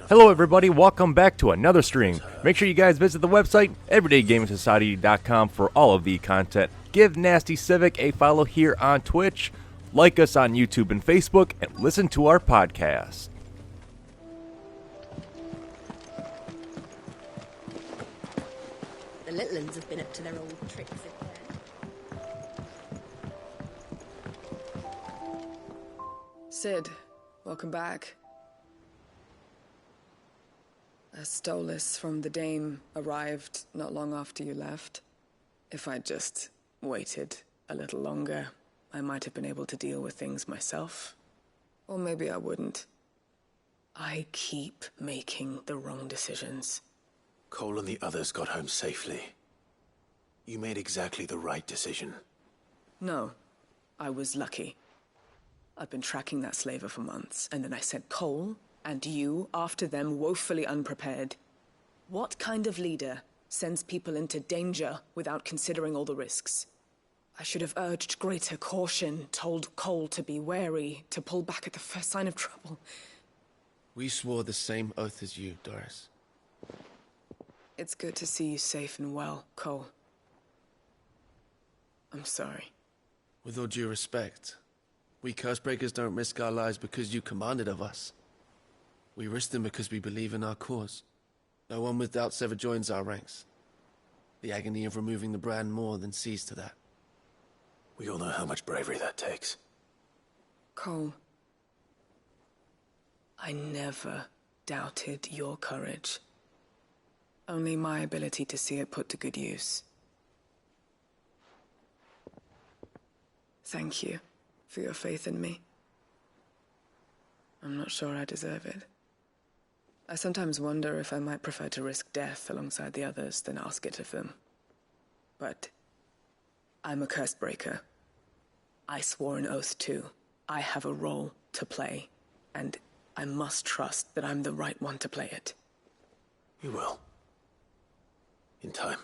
Hello everybody, welcome back to another stream. Make sure you guys visit the website, everydaygamersociety.com, for all of the content. Give Nasty Civic a follow here on Twitch, like us on YouTube and Facebook, and listen to our podcast. The little uns have been up to their old tricks again. Sid, welcome back. A Stolas from the Dame arrived not long after you left. If I'd just waited a little longer, I might have been able to deal with things myself. Or maybe I wouldn't. I keep making the wrong decisions. Cole and the others got home safely. You made exactly the right decision. No, I was lucky. I've been tracking that slaver for months, and then I sent Cole and you after them, woefully unprepared. What kind of leader sends people into danger without considering all the risks? I should have urged greater caution, told Cole to be wary, to pull back at the first sign of trouble. We swore the same oath as you, Doris. It's good to see you safe and well, Cole. I'm sorry. With all due respect, we Cursebreakers don't risk our lives because you commanded of us. We risk them because we believe in our cause. No one with doubts ever joins our ranks. The agony of removing the brand more than sees to that. We all know how much bravery that takes. Cole, I never doubted your courage. Only my ability to see it put to good use. Thank you for your faith in me. I'm not sure I deserve it. I sometimes wonder if I might prefer to risk death alongside the others than ask it of them. But I'm a Cursebreaker. I swore an oath too. I have a role to play, and I must trust that I'm the right one to play it. You will. In time.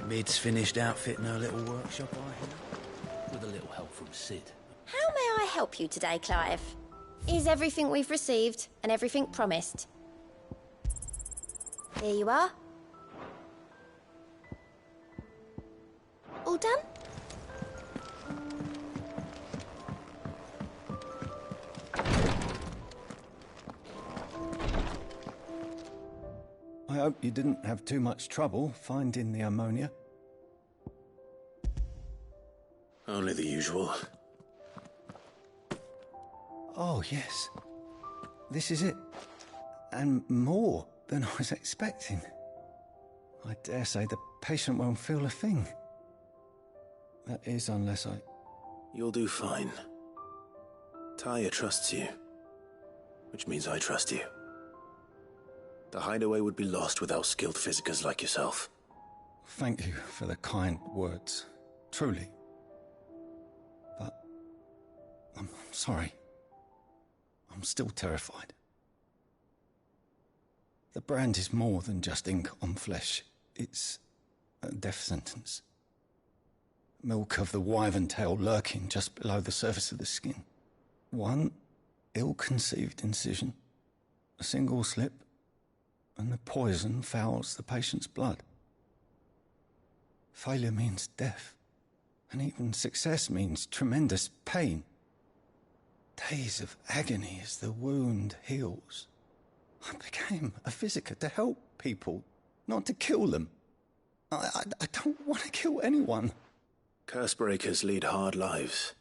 Mid's finished outfitting her little workshop, I hear. With a little help from Sid. How may I help you today, Clive? Is everything we've received and everything promised? Here you are. All done? I hope you didn't have too much trouble finding the ammonia. Only the usual. Oh, yes. This is it. And more than I was expecting. I dare say the patient won't feel a thing. That is, unless I... You'll do fine. Tyre trusts you. Which means I trust you. The hideaway would be lost without skilled physicers like yourself. Thank you for the kind words. Truly. But... I'm sorry. I'm still terrified. The brand is more than just ink on flesh. It's a death sentence. Milk of the wyvern tail lurking just below the surface of the skin. One ill-conceived incision, a single slip, and the poison fouls the patient's blood. Failure means death, and even success means tremendous pain. Days of agony as the wound heals. I became a physiker to help people, not to kill them. I don't want to kill anyone. Cursebreakers lead hard lives.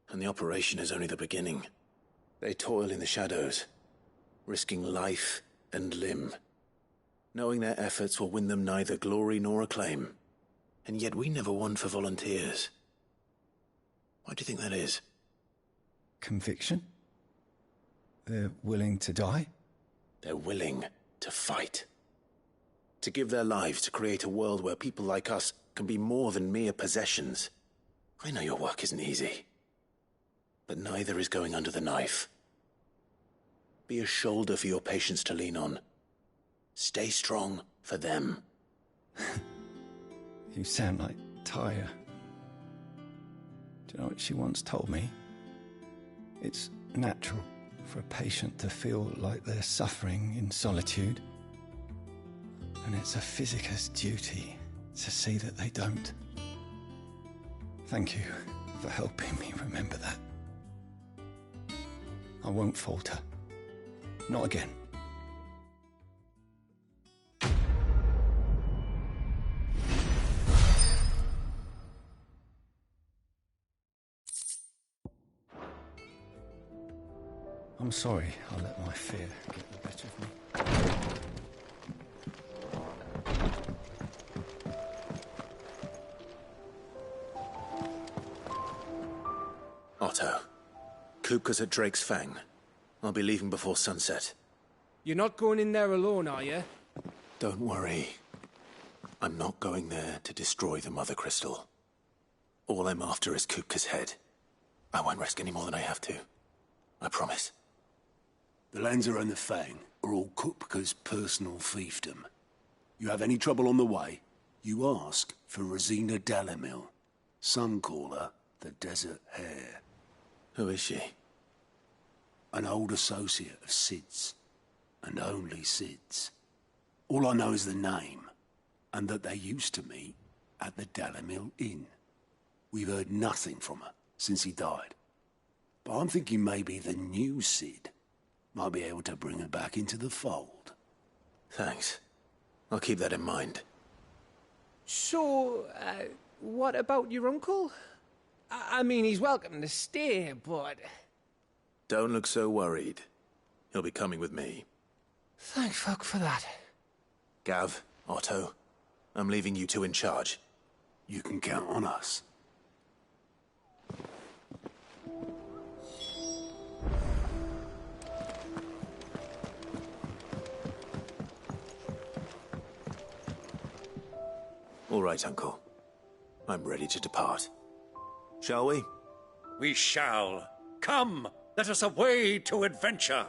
And the operation is only the beginning. They toil in the shadows, risking life and limb, knowing their efforts will win them neither glory nor acclaim. And yet we never won for volunteers. Why do you think that is? Conviction? They're willing to die? They're willing to fight. To give their lives to create a world where people like us can be more than mere possessions. I know your work isn't easy. But neither is going under the knife. Be a shoulder for your patients to lean on. Stay strong for them. You sound like Tyre. Do you know what she once told me? It's natural for a patient to feel like they're suffering in solitude. And it's a physiker's duty to see that they don't. Thank you for helping me remember that. I won't falter. Not again. I'm sorry I let my fear get the better of me. Otto, Kupka's at Drake's Fang. I'll be leaving before sunset. You're not going in there alone, are you? Don't worry. I'm not going there to destroy the Mother Crystal. All I'm after is Kupka's head. I won't risk any more than I have to. I promise. The Lancer and the Fang are all Kupka's personal fiefdom. You have any trouble on the way, you ask for Rosina Dalamil. Some call her the Desert Hare. Who is she? An old associate of Sid's, and only Sid's. All I know is the name, and that they used to meet at the Dalamil Inn. We've heard nothing from her since he died. But I'm thinking maybe the new Sid might be able to bring her back into the fold. Thanks. I'll keep that in mind. So, what about your uncle? I mean, he's welcome to stay, but... Don't look so worried. He'll be coming with me. Thank fuck for that. Gav, Otto, I'm leaving you two in charge. You can count on us. All right, Uncle. I'm ready to depart. Shall we? We shall. Come, let us away to adventure.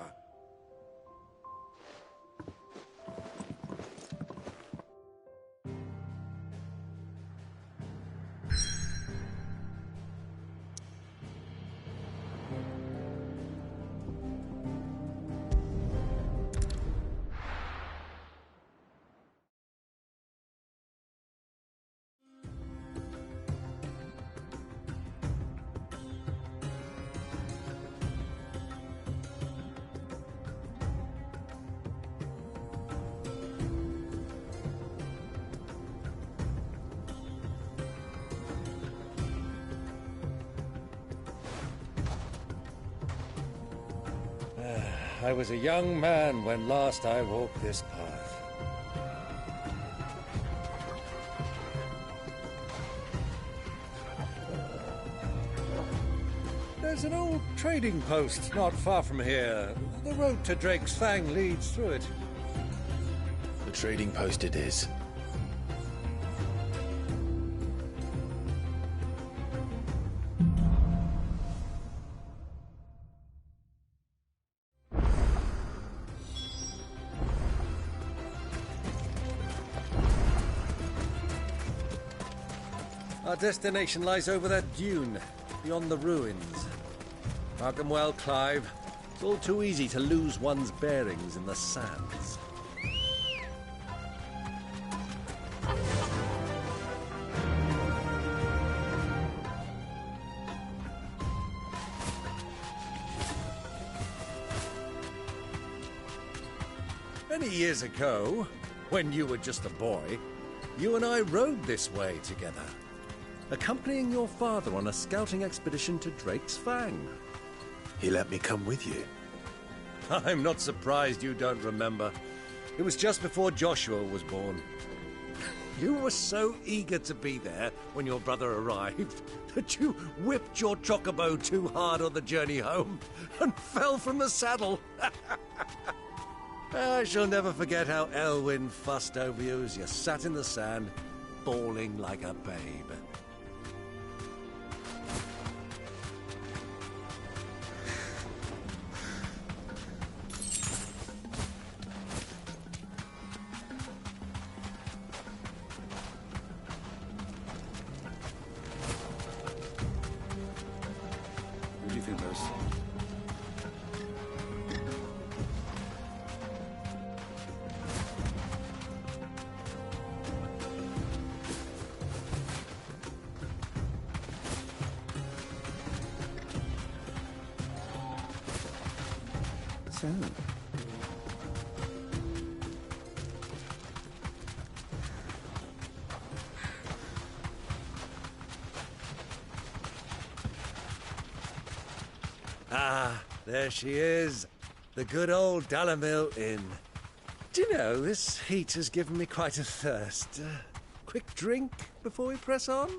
I was a young man when last I walked this path. There's an old trading post not far from here. The road to Drake's Fang leads through it. The trading post it is. Our destination lies over that dune, beyond the ruins. Mark 'em well, Clive. It's all too easy to lose one's bearings in the sands. Many years ago, when you were just a boy, you and I rode this way together, accompanying your father on a scouting expedition to Drake's Fang. He let me come with you. I'm not surprised you don't remember. It was just before Joshua was born. You were so eager to be there when your brother arrived that you whipped your chocobo too hard on the journey home and fell from the saddle. I shall never forget how Elwyn fussed over you as you sat in the sand, bawling like a babe. What do you think, Rose? So... Ah, there she is. The good old Dalamil Inn. Do you know, this heat has given me quite a thirst. Quick drink before we press on?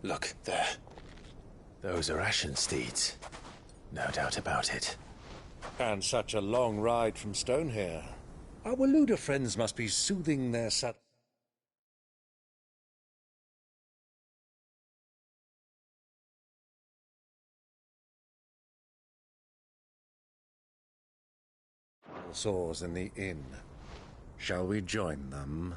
Look, there. Those are Ashen steeds. No doubt about it. And such a long ride from Stonehair. Our Luda friends must be soothing their sores in the inn. Shall we join them?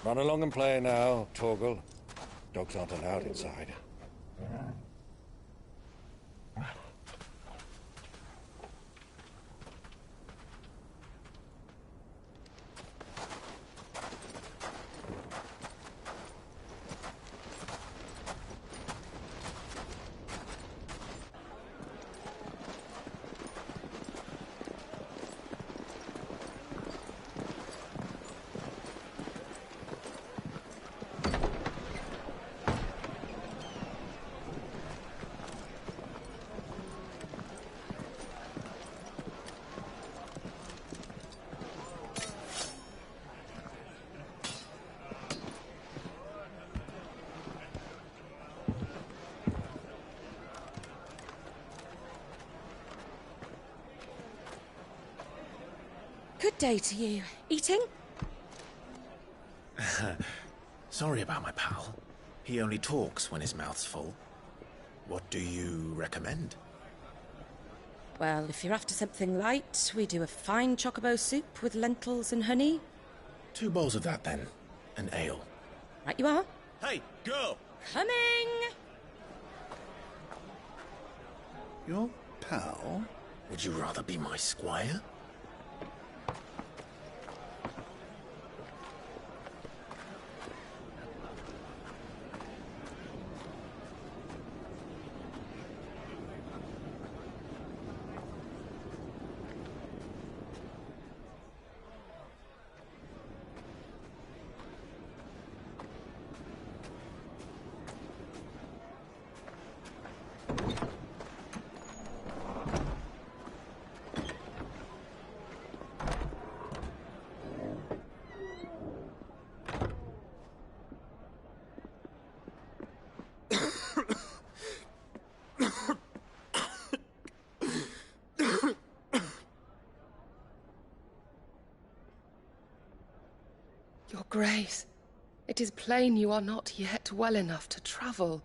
Run along and play now, Torgal. Dogs aren't allowed inside. Good day to you. Eating? Sorry about my pal. He only talks when his mouth's full. What do you recommend? Well, if you're after something light, we do a fine chocobo soup with lentils and honey. 2 bowls of that, then. An ale. Right you are. Hey, girl! Coming! Your pal? Would you rather be my squire? Your Grace, it is plain you are not yet well enough to travel.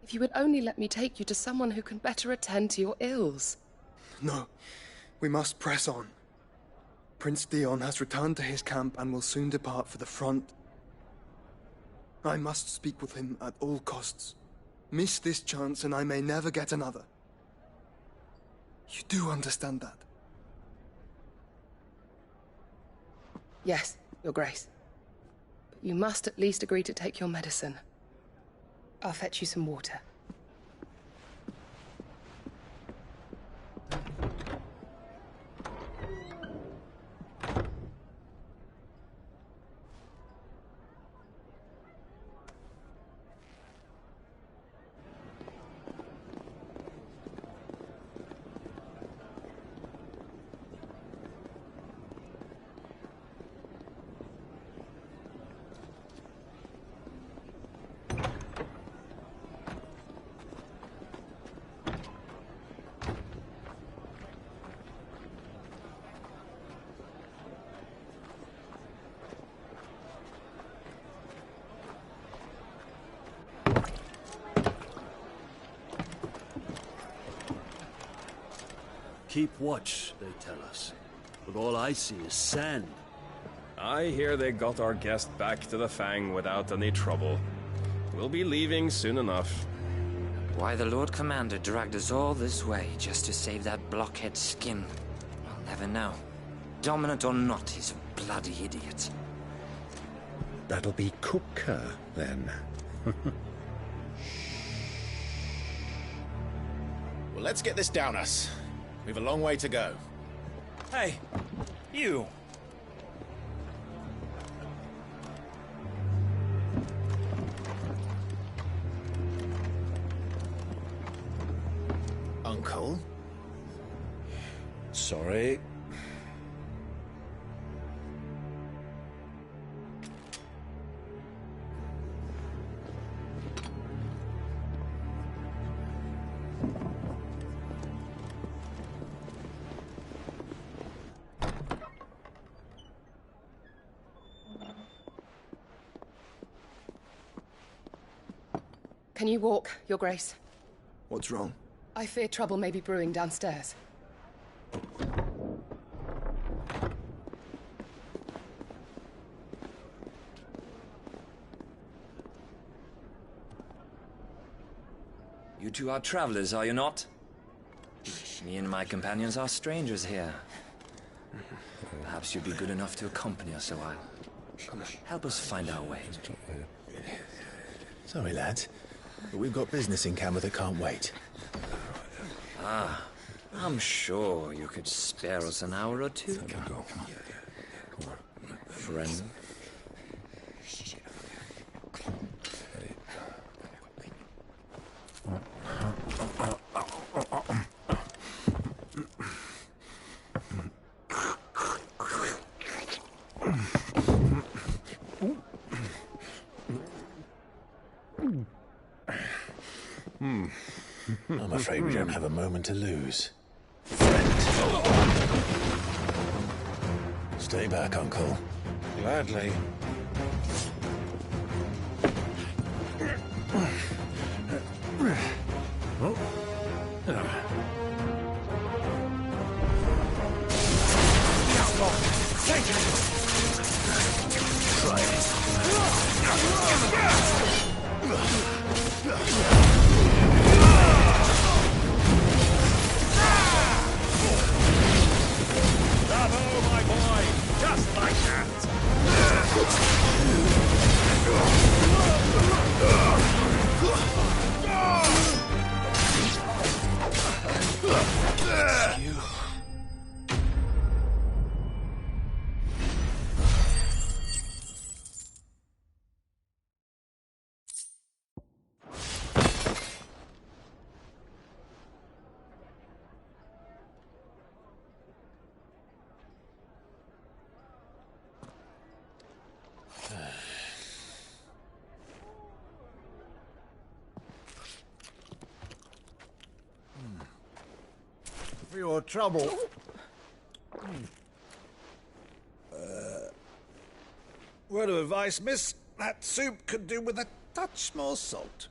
If you would only let me take you to someone who can better attend to your ills. No, we must press on. Prince Dion has returned to his camp and will soon depart for the front. I must speak with him at all costs. Miss this chance and I may never get another. You do understand that? Yes, Your Grace. But you must at least agree to take your medicine. I'll fetch you some water. Keep watch, they tell us. But all I see is sand. I hear they got our guest back to the Fang without any trouble. We'll be leaving soon enough. Why the Lord Commander dragged us all this way just to save that blockhead skin, I'll never know. Dominant or not, he's a bloody idiot. That'll be Cooker, then. Well, let's get this down us. We've a long way to go. Hey, you! Uncle? Sorry. Can you walk, Your Grace? What's wrong? I fear trouble may be brewing downstairs. You two are travelers, are you not? Me and my companions are strangers here. Perhaps you'd be good enough to accompany us a while. Help us find our way. Sorry, lads, but we've got business in camera that can't wait. Ah, I'm sure you could spare us an hour or two. Come on. Friend. I'm afraid we don't have a moment to lose. Stay back, Uncle. Gladly. for your trouble. Word of advice, miss. That soup could do with a touch more salt.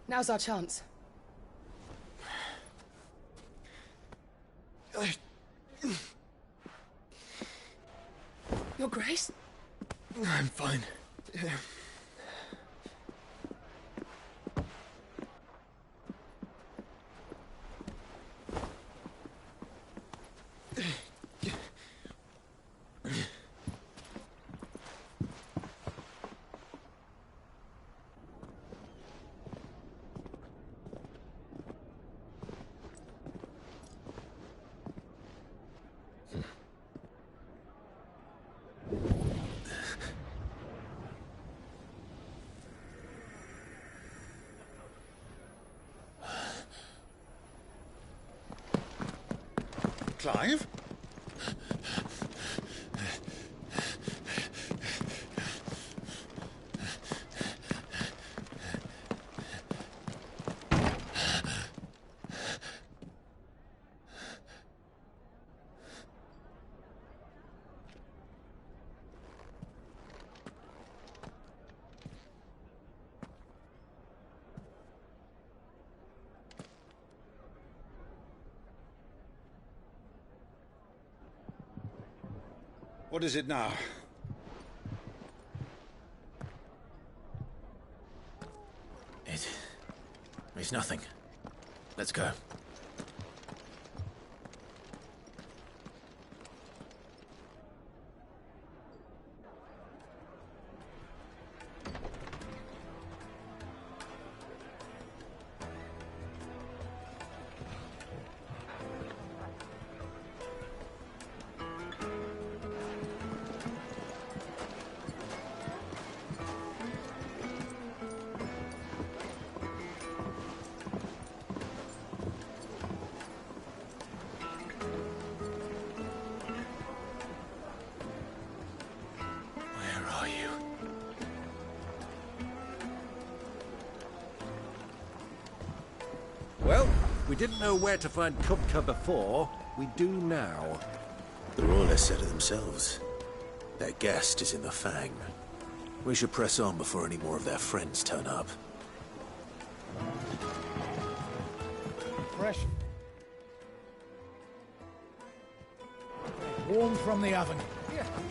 Now's our chance. Your Grace? I'm fine. Clive? What is it now? It's nothing. Let's go. Well, we didn't know where to find Kupka before. We do now. The Royalists said it themselves. Their guest is in the Fang. We should press on before any more of their friends turn up. Fresh. Warm from the oven.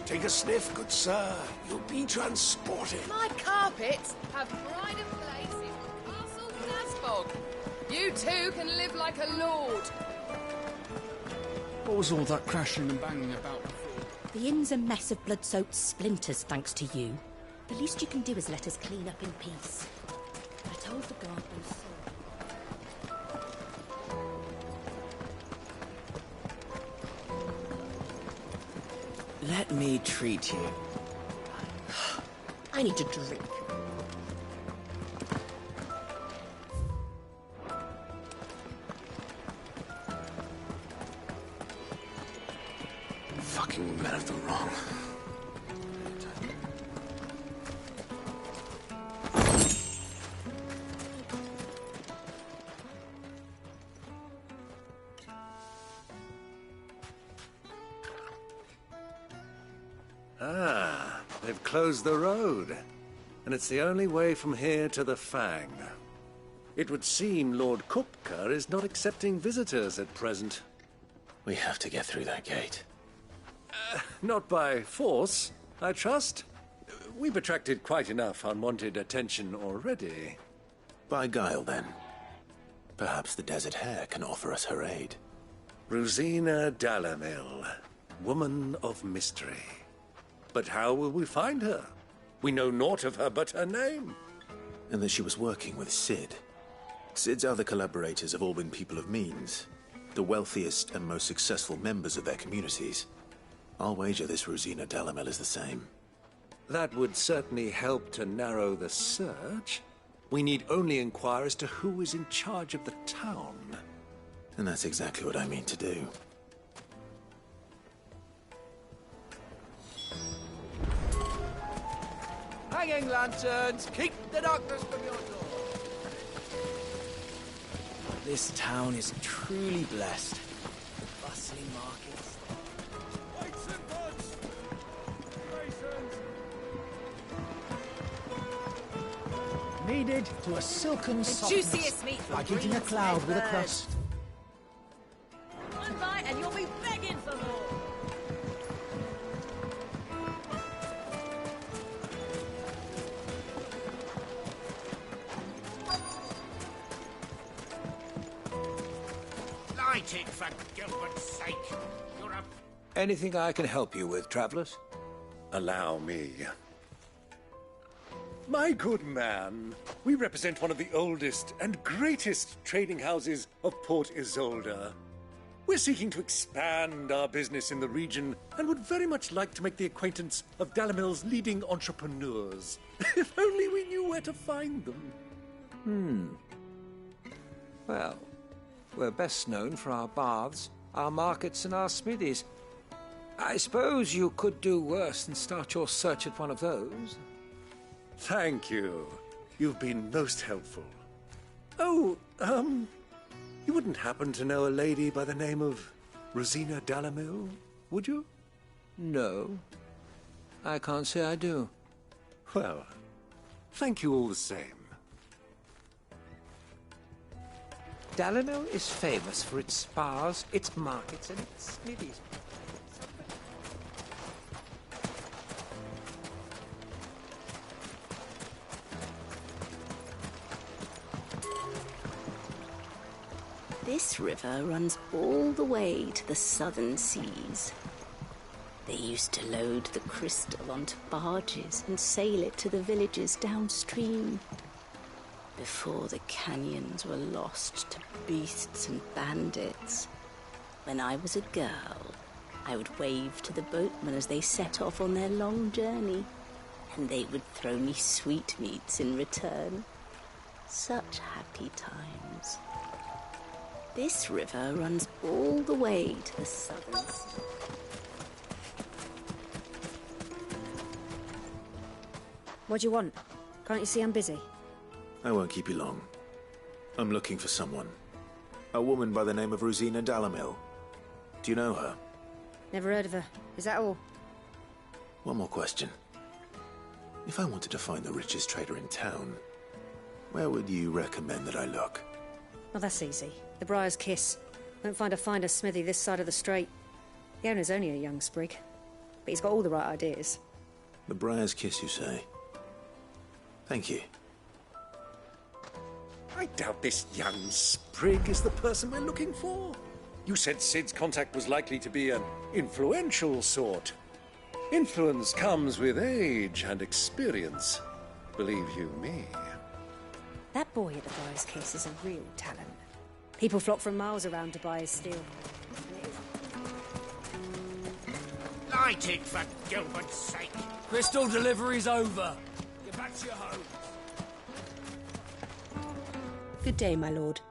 Take a sniff, good sir. You'll be transported. My carpets have pride of place in Castle Nasbog. You too can live like a lord. What was all that crashing and banging about before? The inn's a mess of blood-soaked splinters, thanks to you. The least you can do is let us clean up in peace. I told the guard those Let me treat you. I need a drink. Fucking men of the wrong. Ah, they've closed the road. And it's the only way from here to the Fang. It would seem Lord Kupka is not accepting visitors at present. We have to get through that gate. Not by force, I trust. We've attracted quite enough unwanted attention already. By guile, then. Perhaps the Desert Hare can offer us her aid. Rosina Dalamil, woman of mystery. But how will we find her? We know naught of her but her name. And that she was working with Sid. Cid's other collaborators have all been people of means, the wealthiest and most successful members of their communities. I'll wager this Rosina Dalamel is the same. That would certainly help to narrow the search. We need only inquire as to who is in charge of the town. And that's exactly what I mean to do. Hanging lanterns, keep the darkness from your door. This town is truly blessed. Bustling markets. Weights and buds! Raisins! Kneaded to a silken The softness, juiciest meat from like eating a Green's cloud Head with a bird. crust. One bite and you'll be begging for more. Light it, for Gilbert's sake. You're a... Anything I can help you with, travelers? Allow me. My good man, we represent one of the oldest and greatest trading houses of Port Isolde. We're seeking to expand our business in the region and would very much like to make the acquaintance of Dalamel's leading entrepreneurs. If only we knew where to find them. Well, we're best known for our baths, our markets, and our smithies. I suppose you could do worse than start your search at one of those. Thank you. You've been most helpful. Oh, you wouldn't happen to know a lady by the name of Rosina Dalamel, would you? No, I can't say I do. Well, thank you all the same. Dalamel is famous for its spas, its markets, and its smithies. This river runs all the way to the southern seas. They used to load the crystal onto barges and sail it to the villages downstream. Before the canyons were lost to beasts and bandits. When I was a girl, I would wave to the boatmen as they set off on their long journey, and they would throw me sweetmeats in return. Such happy times. This river runs all the way to the southern sea. What do you want? Can't you see I'm busy? I won't keep you long. I'm looking for someone. A woman by the name of Rosina Dalamel. Do you know her? Never heard of her. Is that all? One more question. If I wanted to find the richest trader in town, where would you recommend that I look? Well, that's easy. The Briar's Kiss. Won't find a finer smithy this side of the strait. The owner's only a young sprig, but he's got all the right ideas. The Briar's Kiss, you say? Thank you. I doubt this young sprig is the person we're looking for. You said Cid's contact was likely to be an influential sort. Influence comes with age and experience. Believe you me. That boy at the Briar's Kiss is a real talent. People flock from miles around to buy his steel. Light it, for Gilbert's sake. Crystal delivery's over. Get back to your home. Good day, my lord.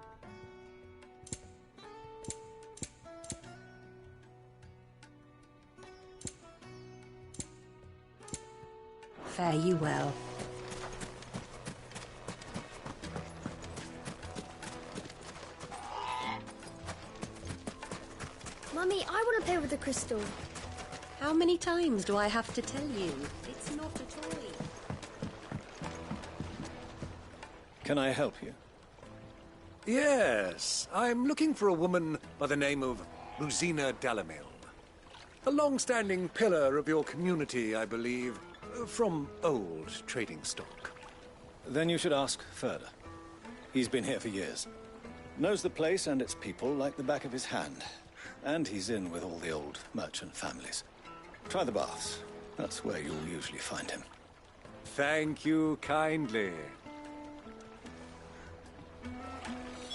Fare you well. Mummy, I want to play with the crystal. How many times do I have to tell you? It's not a toy. Can I help you? Yes, I'm looking for a woman by the name of Rosina Dalamel. A long-standing pillar of your community, I believe, from old trading stock. Then you should ask further. He's been here for years. Knows the place and its people like the back of his hand. And he's in with all the old merchant families. Try the baths. That's where you'll usually find him. Thank you kindly.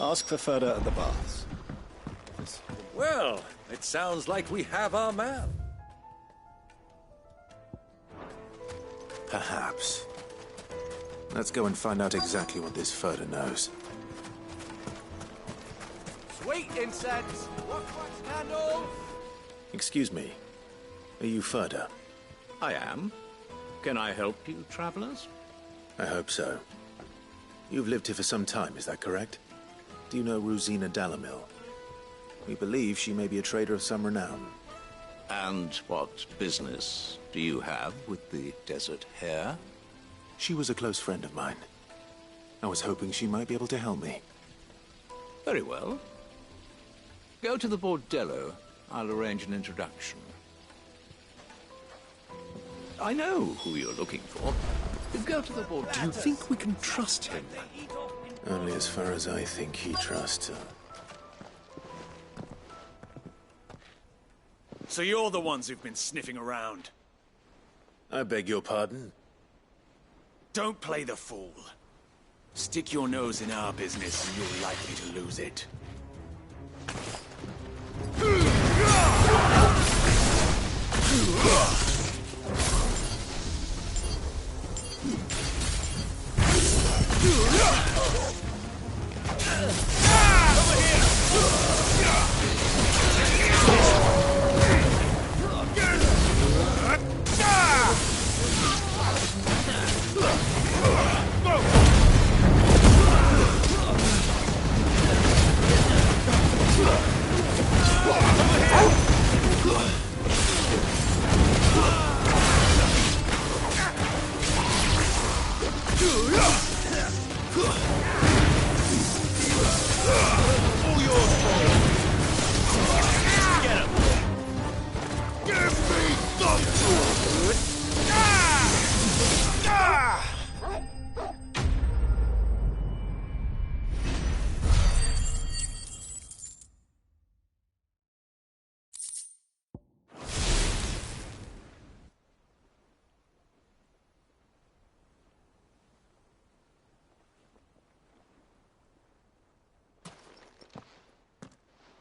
Ask for Ferda at the baths. Well, it sounds like we have our man. Perhaps. Let's go and find out exactly what this Ferda knows. Sweet incense! Wax candles! Excuse me. Are you Ferda? I am. Can I help you, travelers? I hope so. You've lived here for some time, is that correct? Do you know Rosina Dalamil? We believe she may be a trader of some renown. And what business do you have with the desert hare? She was a close friend of mine. I was hoping she might be able to help me. Very well. Go to the bordello. I'll arrange an introduction. I know who you're looking for. Go to the bordello. Do you think we can trust him? Only as far as I think he trusts her. So you're the ones who've been sniffing around? I beg your pardon? Don't play the fool. Stick your nose in our business and you're likely to lose it.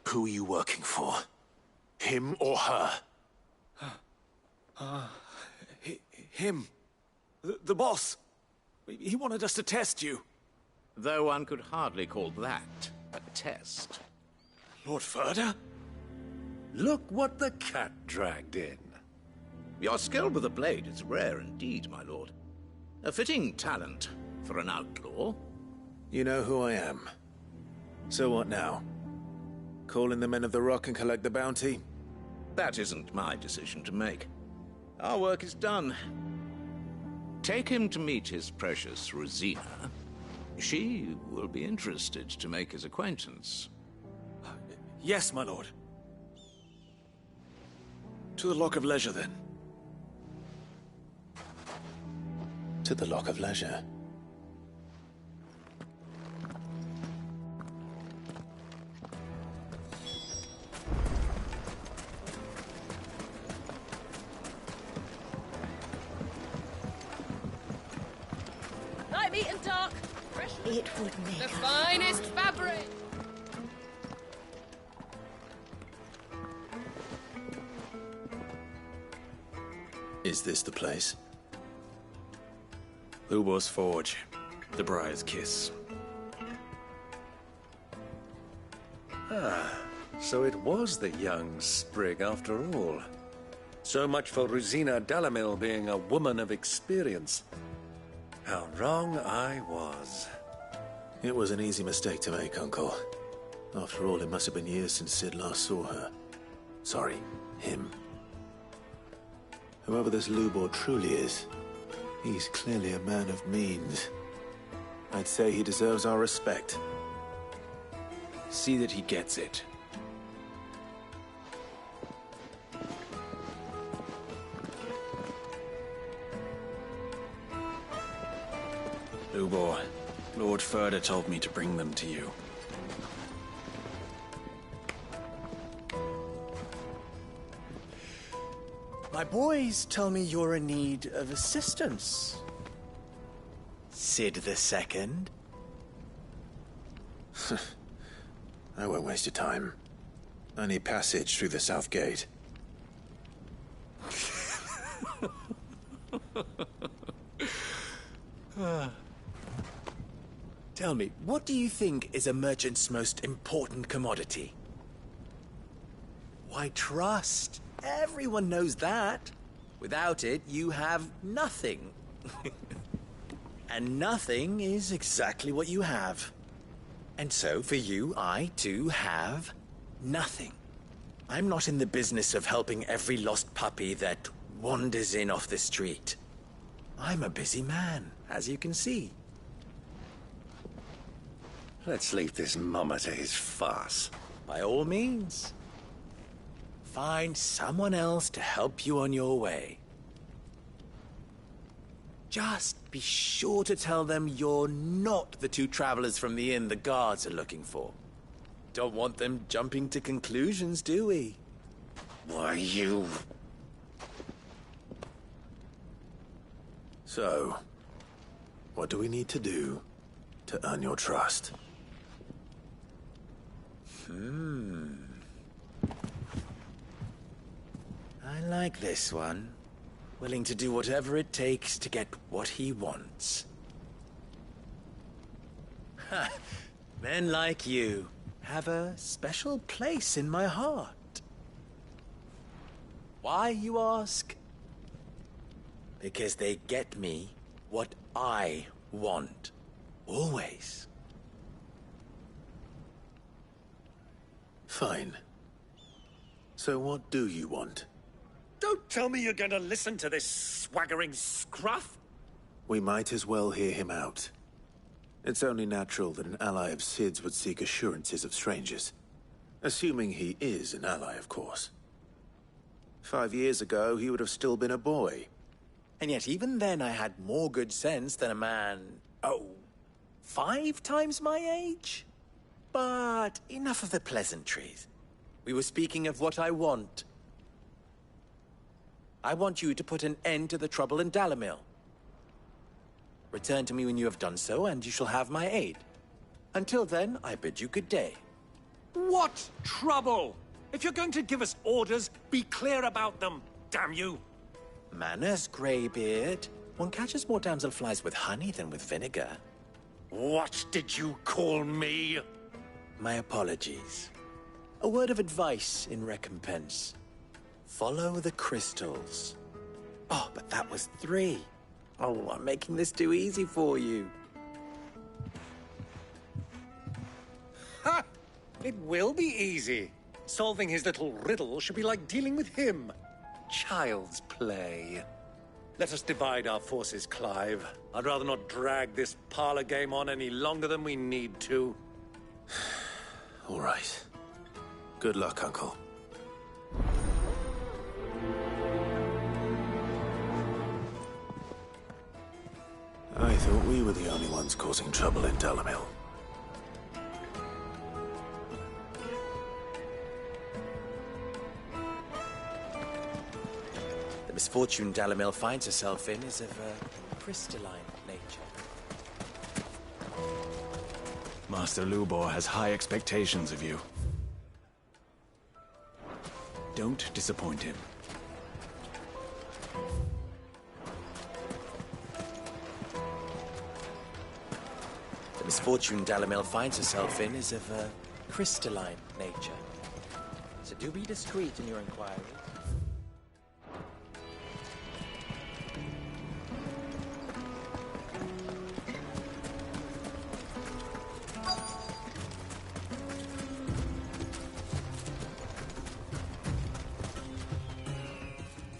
Who are you working for? Him or her? Him. The boss. He wanted us to test you. Though one could hardly call that a test. Lord Ferda? Look what the cat dragged in. Your skill with the blade is rare indeed, my lord. A fitting talent for an outlaw. You know who I am. So what now? Call in the Men of the Rock and collect the bounty? That isn't my decision to make. Our work is done. Take him to meet his precious Rosina. She will be interested to make his acquaintance. Yes, my lord. To the Lock of Leisure, then. To the Lock of Leisure. Light meat and dark. Fresh. It would make the finest fabric. Is this the place? Lubo's Forge. The Briar's Kiss. Ah, so it was the young sprig after all. So much for Rosina Dalamil being a woman of experience. How wrong I was. It was an easy mistake to make, Uncle. After all, it must have been years since Sid last saw her. Sorry, him. Whoever this Lubor truly is, he's clearly a man of means. I'd say he deserves our respect. See that he gets it. Lubor, Lord Ferda told me to bring them to you. My boys tell me you're in need of assistance. Sid the Second? I won't waste your time. I need passage through the south gate. Tell me, what do you think is a merchant's most important commodity? Why, trust. Everyone knows that. Without it, you have nothing. And nothing is exactly what you have. And so, for you, I, too, have nothing. I'm not in the business of helping every lost puppy that wanders in off the street. I'm a busy man, as you can see. Let's leave this mama to his farce. By all means. Find someone else to help you on your way. Just be sure to tell them you're not the two travelers from the inn the guards are looking for. Don't want them jumping to conclusions, do we? Why, you... So, what do we need to do to earn your trust? I like this one. Willing to do whatever it takes to get what he wants. Ha! Men like you have a special place in my heart. Why, you ask? Because they get me what I want. Always. Fine. So what do you want? Don't tell me you're going to listen to this swaggering scruff! We might as well hear him out. It's only natural that an ally of Sid's would seek assurances of strangers. Assuming he is an ally, of course. 5 years ago, he would have still been a boy. And yet even then I had more good sense than a man, 5 times my age? But enough of the pleasantries. We were speaking of what I want. I want you to put an end to the trouble in Dalimil. Return to me when you have done so, and you shall have my aid. Until then, I bid you good day. What trouble? If you're going to give us orders, be clear about them, damn you! Manners, Greybeard. One catches more damselflies with honey than with vinegar. What did you call me? My apologies. A word of advice in recompense. Follow the crystals. Oh, but that was 3. Oh, I'm making this too easy for you. Ha! It will be easy. Solving his little riddle should be like dealing with him. Child's play. Let us divide our forces, Clive. I'd rather not drag this parlor game on any longer than we need to. All right. Good luck, Uncle. I thought we were the only ones causing trouble in Dalimil. The misfortune Dalimil finds herself in is of a crystalline nature. Master Lubor has high expectations of you. Don't disappoint him. The misfortune Dalimil finds herself in is of a crystalline nature. So do be discreet in your inquiry.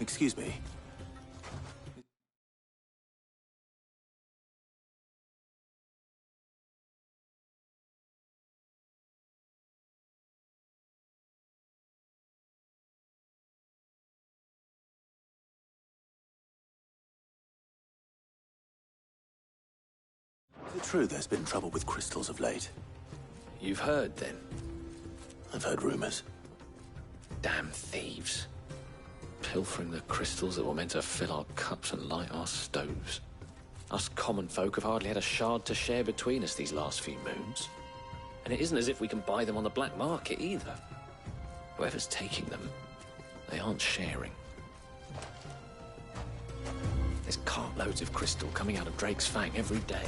Excuse me. Is it true there's been trouble with crystals of late? You've heard, then? I've heard rumors. Damn thieves. Pilfering the crystals that were meant to fill our cups and light our stoves. Us common folk have hardly had a shard to share between us these last few moons. And it isn't as if we can buy them on the black market either. Whoever's taking them, they aren't sharing. There's cartloads of crystal coming out of Drake's Fang every day.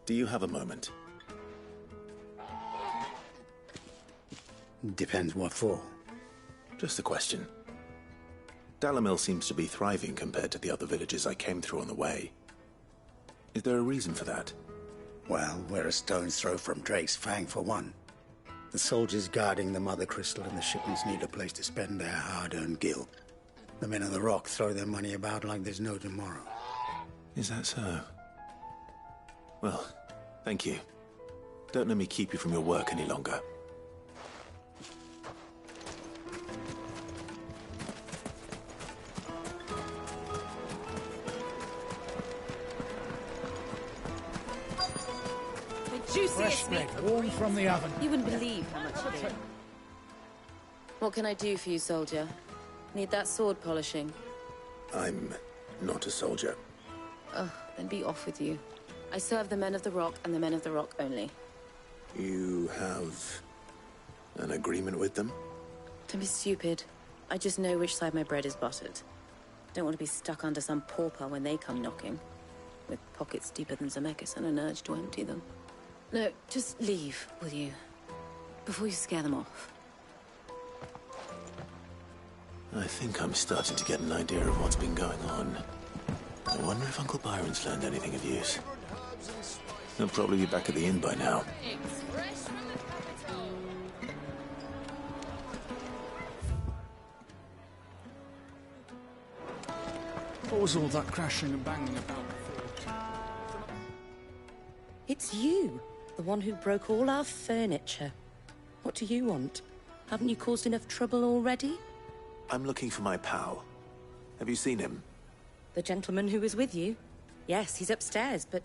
Do you have a moment? Depends what for. Just a question. Dalamil seems to be thriving compared to the other villages I came through on the way. Is there a reason for that? Well, we're a stone's throw from Drake's Fang, for one. The soldiers guarding the Mother Crystal and the shipments need a place to spend their hard-earned gil. The men of the Rock throw their money about like there's no tomorrow. Is that so? Well, thank you. Don't let me keep you from your work any longer. Fresh bread, warm from the oven. You wouldn't believe how much you do. What can I do for you, soldier? Need that sword polishing? I'm not a soldier. Oh, then be off with you. I serve the men of the Rock and the men of the Rock only. You have an agreement with them? Don't be stupid. I just know which side my bread is buttered. Don't want to be stuck under some pauper when they come knocking. With pockets deeper than Zemeckis and an urge to empty them. No, just leave, will you? Before you scare them off. I think I'm starting to get an idea of what's been going on. I wonder if Uncle Byron's learned anything of use. He'll probably be back at the inn by now. What was all that crashing and banging about? It's you, the one who broke all our furniture. What do you want? Haven't you caused enough trouble already? I'm looking for my pal. Have you seen him? The gentleman who was with you? Yes, he's upstairs, but...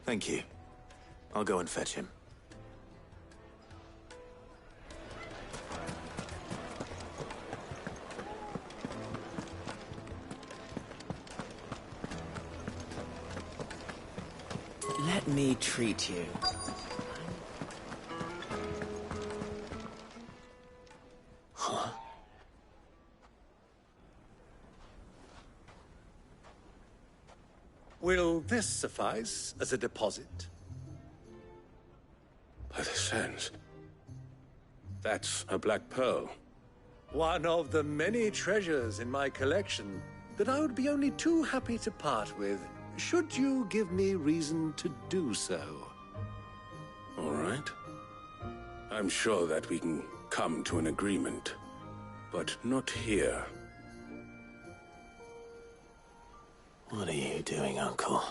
Thank you. I'll go and fetch him. Let me treat you. Huh? Will this suffice as a deposit? By the sands. That's a black pearl. One of the many treasures in my collection that I would be only too happy to part with, should you give me reason to do so. All right. I'm sure that we can come to an agreement, but not here. What are you doing, Uncle?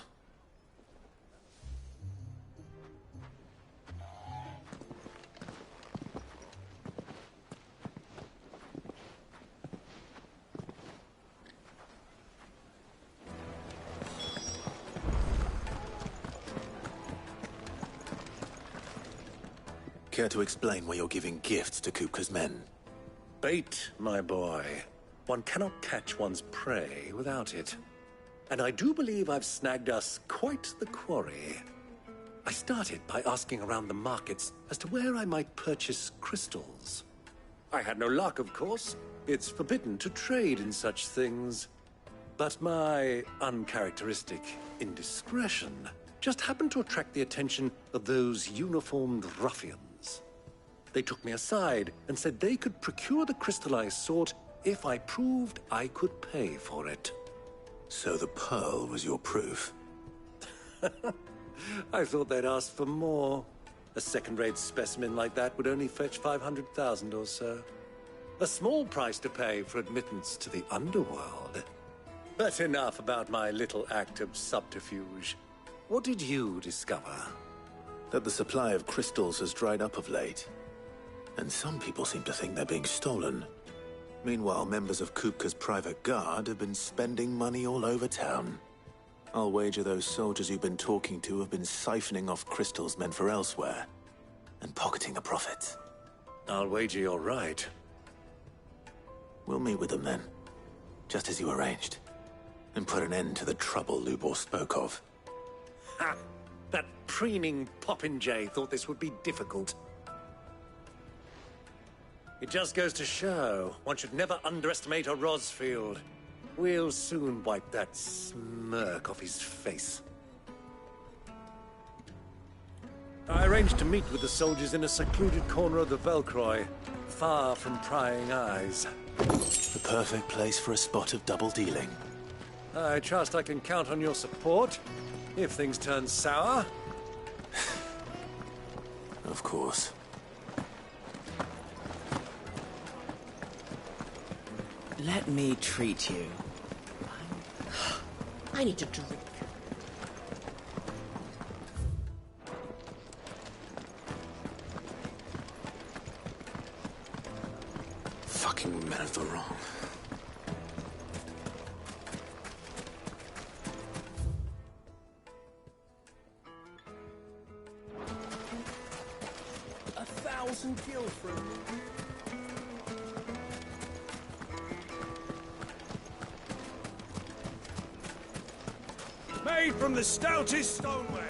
Care to explain why you're giving gifts to Kupka's men? Bait, my boy. One cannot catch one's prey without it. And I do believe I've snagged us quite the quarry. I started by asking around the markets as to where I might purchase crystals. I had no luck, of course. It's forbidden to trade in such things. But my uncharacteristic indiscretion just happened to attract the attention of those uniformed ruffians. They took me aside and said they could procure the crystal I sought if I proved I could pay for it. So the pearl was your proof? I thought they'd ask for more. A second-rate specimen like that would only fetch 500,000 or so. A small price to pay for admittance to the underworld. But enough about my little act of subterfuge. What did you discover? That the supply of crystals has dried up of late. And some people seem to think they're being stolen. Meanwhile, members of Kupka's private guard have been spending money all over town. I'll wager those soldiers you've been talking to have been siphoning off crystals meant for elsewhere, and pocketing the profits. I'll wager you're right. We'll meet with them then, just as you arranged, and put an end to the trouble Lubor spoke of. Ha! That preening popinjay thought this would be difficult. It just goes to show, one should never underestimate a Rosfield. We'll soon wipe that smirk off his face. I arranged to meet with the soldiers in a secluded corner of the Velcroy, far from prying eyes. The perfect place for a spot of double dealing. I trust I can count on your support, if things turn sour. Of course. Let me treat you. I need a drink. Fucking men of the wrong. Gil from Made from the stoutest stoneware.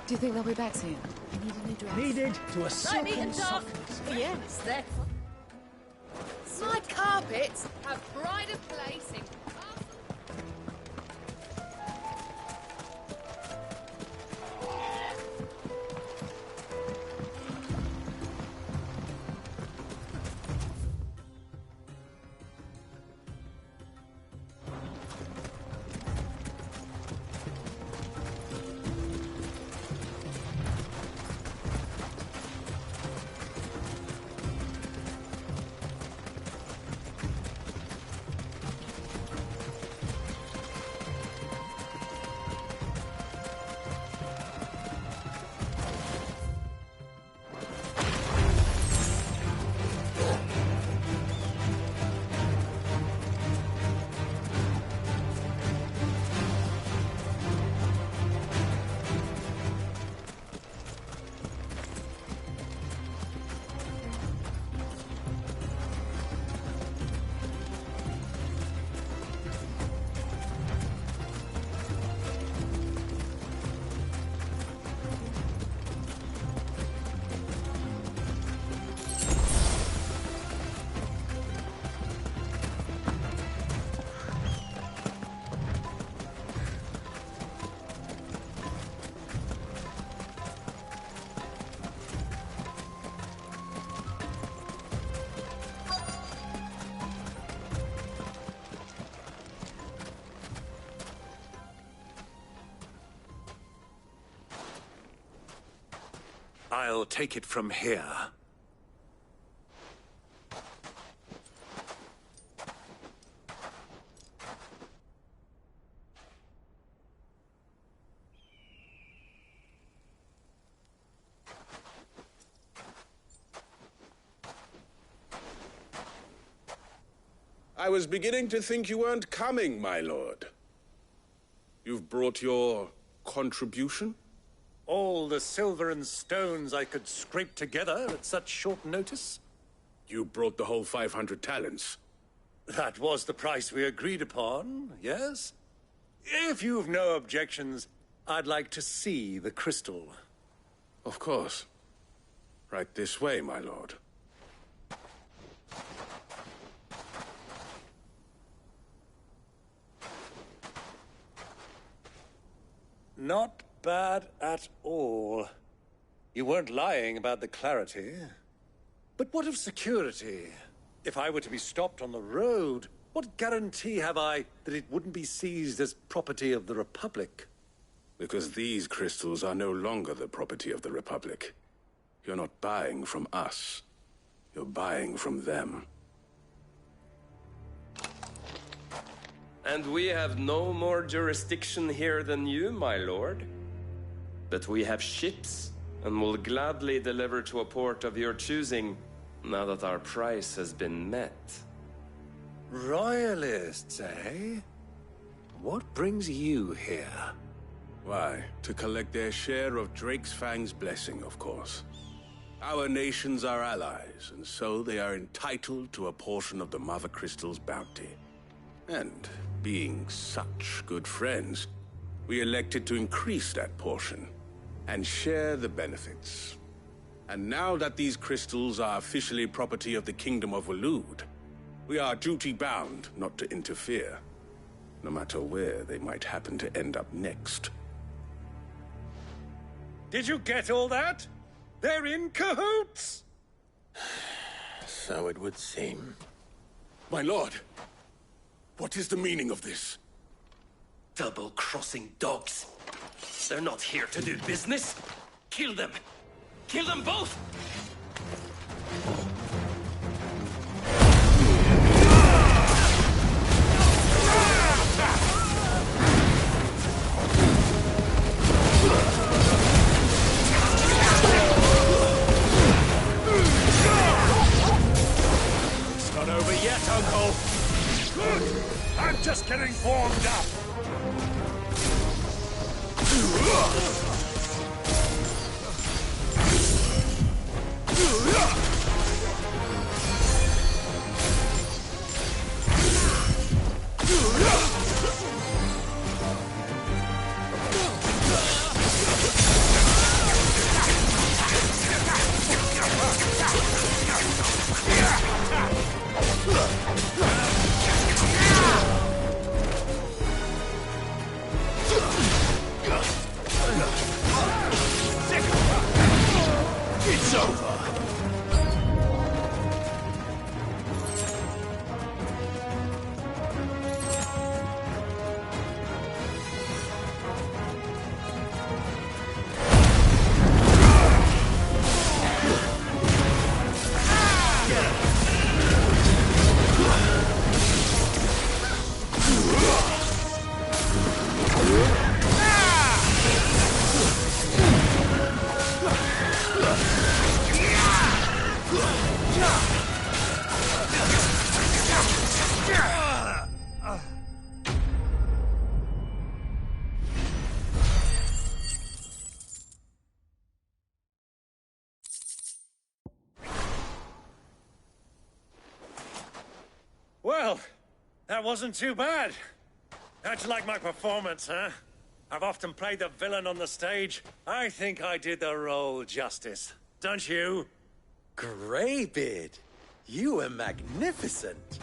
Do you think they'll be back soon? I need a new dress. needed to a Like silken me and Doc. softness. Yes, they're... My carpets have pride of place in... I'll take it from here. I was beginning to think you weren't coming, my lord. You've brought your contribution? All the silver and stones I could scrape together at such short notice? You brought the whole 500 talents. That was the price we agreed upon, yes? If you've no objections, I'd like to see the crystal. Of course. Right this way, my lord. Not bad at all. You weren't lying about the clarity. But what of security? If I were to be stopped on the road, what guarantee have I that it wouldn't be seized as property of the Republic? Because these crystals are no longer the property of the Republic. You're not buying from us. You're buying from them. And we have no more jurisdiction here than you, my lord. But we have ships, and will gladly deliver to a port of your choosing, now that our price has been met. Royalists, eh? What brings you here? Why, to collect their share of Drake's Fang's blessing, of course. Our nations are allies, and so they are entitled to a portion of the Mother Crystal's bounty. And, being such good friends, we elected to increase that portion and share the benefits. And now that these crystals are officially property of the Kingdom of Waloed, we are duty-bound not to interfere, no matter where they might happen to end up next. Did you get all that? They're in cahoots! So it would seem. My lord, what is the meaning of this? Double-crossing dogs. They're not here to do business. Kill them. Kill them both! It's not over yet, Uncle. Good. I'm just getting warmed up. It's over! Well, that wasn't too bad. How'd you like my performance, huh? I've often played the villain on the stage. I think I did the role justice. Don't you? Greybeard, you were magnificent.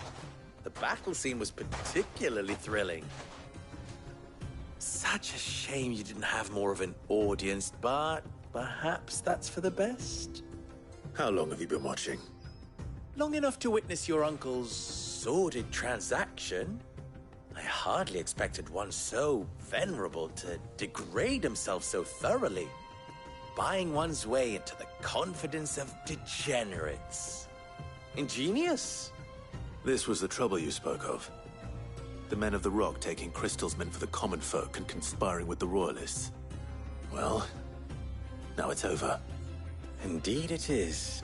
The battle scene was particularly thrilling. Such a shame you didn't have more of an audience, but perhaps that's for the best. How long have you been watching? Long enough to witness your uncle's sordid transaction. I hardly expected one so venerable to degrade himself so thoroughly, buying one's way into the confidence of degenerates. Ingenious. This was the trouble you spoke of. The men of the Rock taking crystals meant for the common folk and conspiring with the Royalists. Well, now it's over. Indeed it is.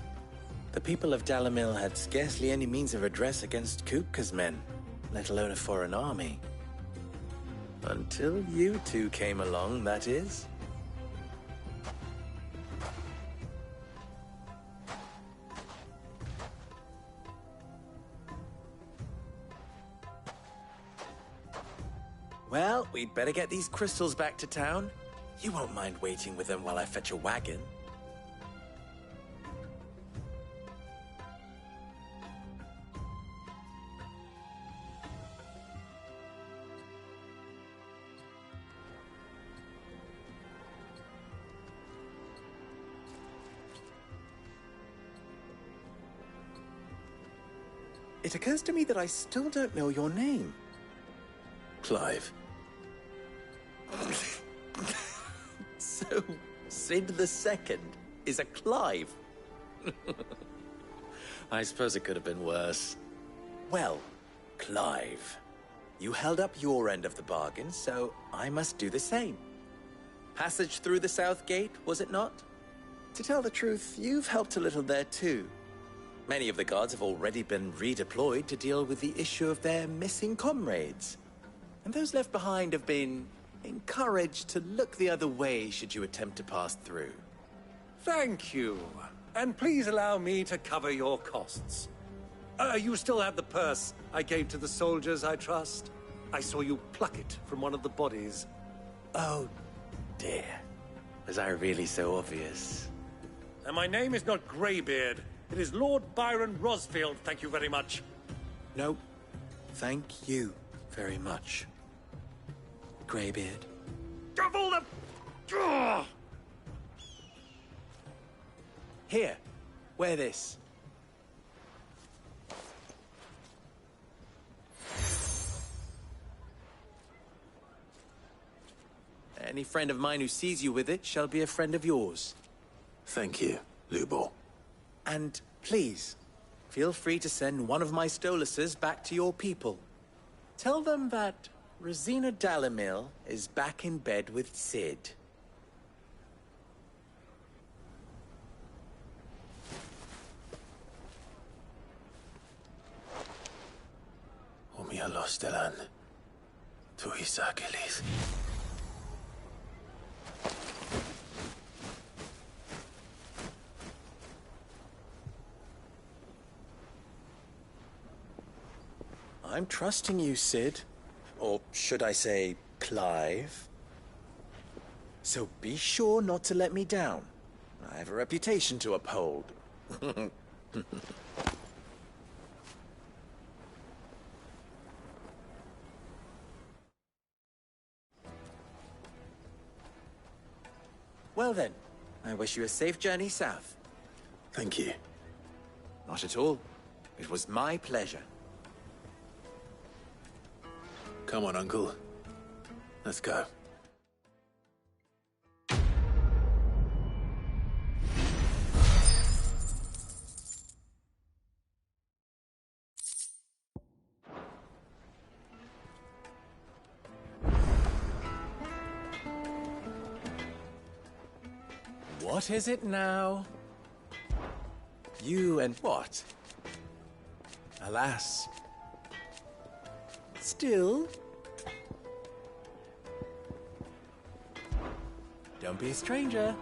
The people of Dalamil had scarcely any means of redress against Kupka's men, let alone a foreign army. Until you two came along, that is. Well, we'd better get these crystals back to town. You won't mind waiting with them while I fetch a wagon. It occurs to me that I still don't know your name. Clive. So, Sid the Second is a Clive. I suppose it could have been worse. Well, Clive, you held up your end of the bargain, so I must do the same. Passage through the South Gate, was it not? To tell the truth, you've helped a little there too. Many of the guards have already been redeployed to deal with the issue of their missing comrades. And those left behind have been encouraged to look the other way should you attempt to pass through. Thank you. And please allow me to cover your costs. You still have the purse I gave to the soldiers, I trust? I saw you pluck it from one of the bodies. Oh, dear. Was I really so obvious? And my name is not Greybeard. It is Lord Byron Rosfield, thank you very much. No, thank you very much, Greybeard. Double the... Ugh! Here, wear this. Any friend of mine who sees you with it shall be a friend of yours. Thank you, Lubor. And please, feel free to send one of my Stoluses back to your people. Tell them that Rosina Dalamil is back in bed with Cid. Omia Lostelan. Tuis Achilles. I'm trusting you, Cid. Or should I say, Clive? So be sure not to let me down. I have a reputation to uphold. Well then, I wish you a safe journey south. Thank you. Not at all. It was my pleasure. Come on, Uncle. Let's go. What is it now? You and what? Alas. Still? Don't be a stranger.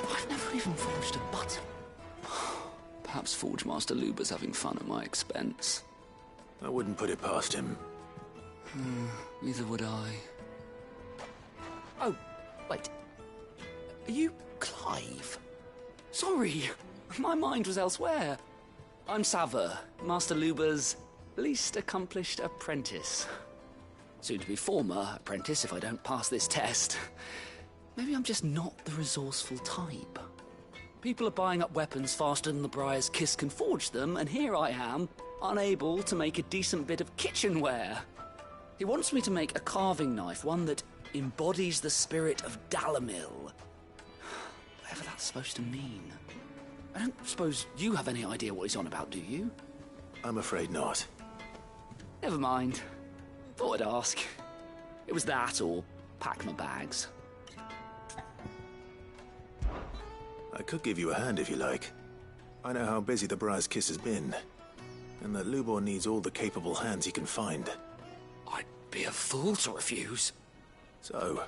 I've never even forged a button. Perhaps Forge Master Luber's having fun at my expense. I wouldn't put it past him. Neither would I. Oh, wait. Are you Clive? Sorry, my mind was elsewhere. I'm Sava, Master Luber's least accomplished apprentice. Soon to be former apprentice if I don't pass this test. Maybe I'm just not the resourceful type. People are buying up weapons faster than the Briar's Kiss can forge them, and here I am, unable to make a decent bit of kitchenware. He wants me to make a carving knife, one that embodies the spirit of Dalamil. Whatever that's supposed to mean. I don't suppose you have any idea what he's on about, do you? I'm afraid not. Never mind. Thought I'd ask. It was that or pack my bags. I could give you a hand if you like. I know how busy the Briar's Kiss has been, and that Lubor needs all the capable hands he can find. I'd be a fool to refuse. So,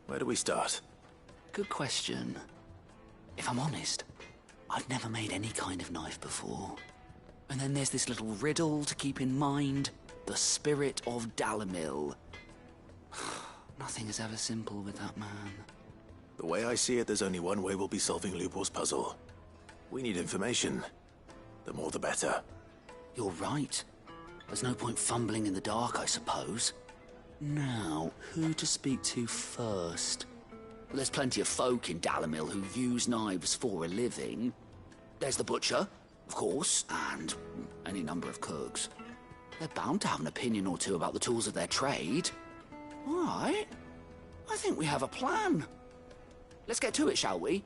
where do we start? Good question. If I'm honest, I've never made any kind of knife before. And then there's this little riddle to keep in mind. The spirit of Dalamil. Nothing is ever simple with that man. The way I see it, there's only one way we'll be solving Lubor's puzzle. We need information. The more the better. You're right. There's no point fumbling in the dark, I suppose. Now, who to speak to first? There's plenty of folk in Dalamil who use knives for a living. There's the butcher, of course, and any number of cooks. They're bound to have an opinion or two about the tools of their trade. All right. I think we have a plan. Let's get to it, shall we?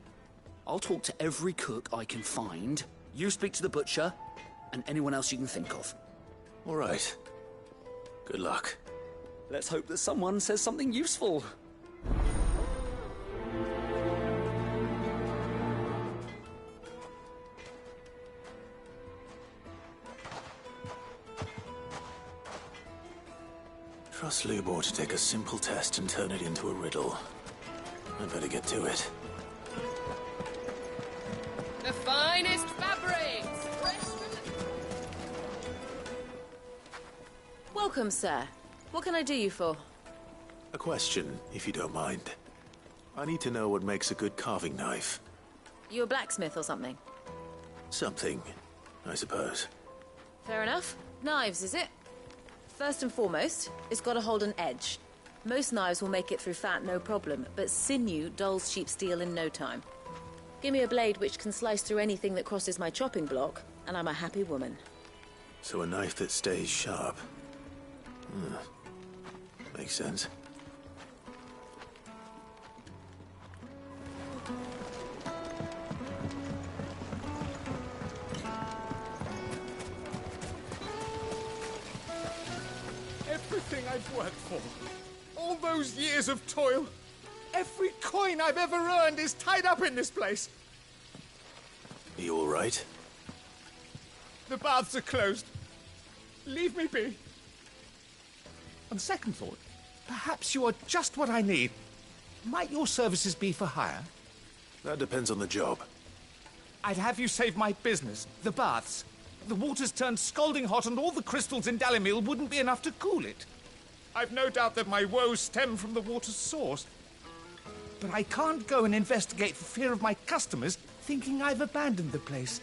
I'll talk to every cook I can find. You speak to the butcher, and anyone else you can think of. All right. Good luck. Let's hope that someone says something useful. Trust Lubor to take a simple test and turn it into a riddle. I better get to it. The finest fabrics! Welcome, sir. What can I do you for? A question, if you don't mind. I need to know what makes a good carving knife. You a blacksmith or something? Something, I suppose. Fair enough. Knives, is it? First and foremost, it's got to hold an edge. Most knives will make it through fat, no problem, but sinew dulls cheap steel in no time. Give me a blade which can slice through anything that crosses my chopping block, and I'm a happy woman. So a knife that stays sharp. Makes sense. Everything I've worked for, all those years of toil, every coin I've ever earned is tied up in this place. You all right? The baths are closed. Leave me be. On second thought, perhaps you are just what I need. Might your services be for hire? That depends on the job. I'd have you save my business, the baths. The water's turned scalding hot and all the crystals in Dalimil wouldn't be enough to cool it. I've no doubt that my woes stem from the water's source. But I can't go and investigate for fear of my customers thinking I've abandoned the place.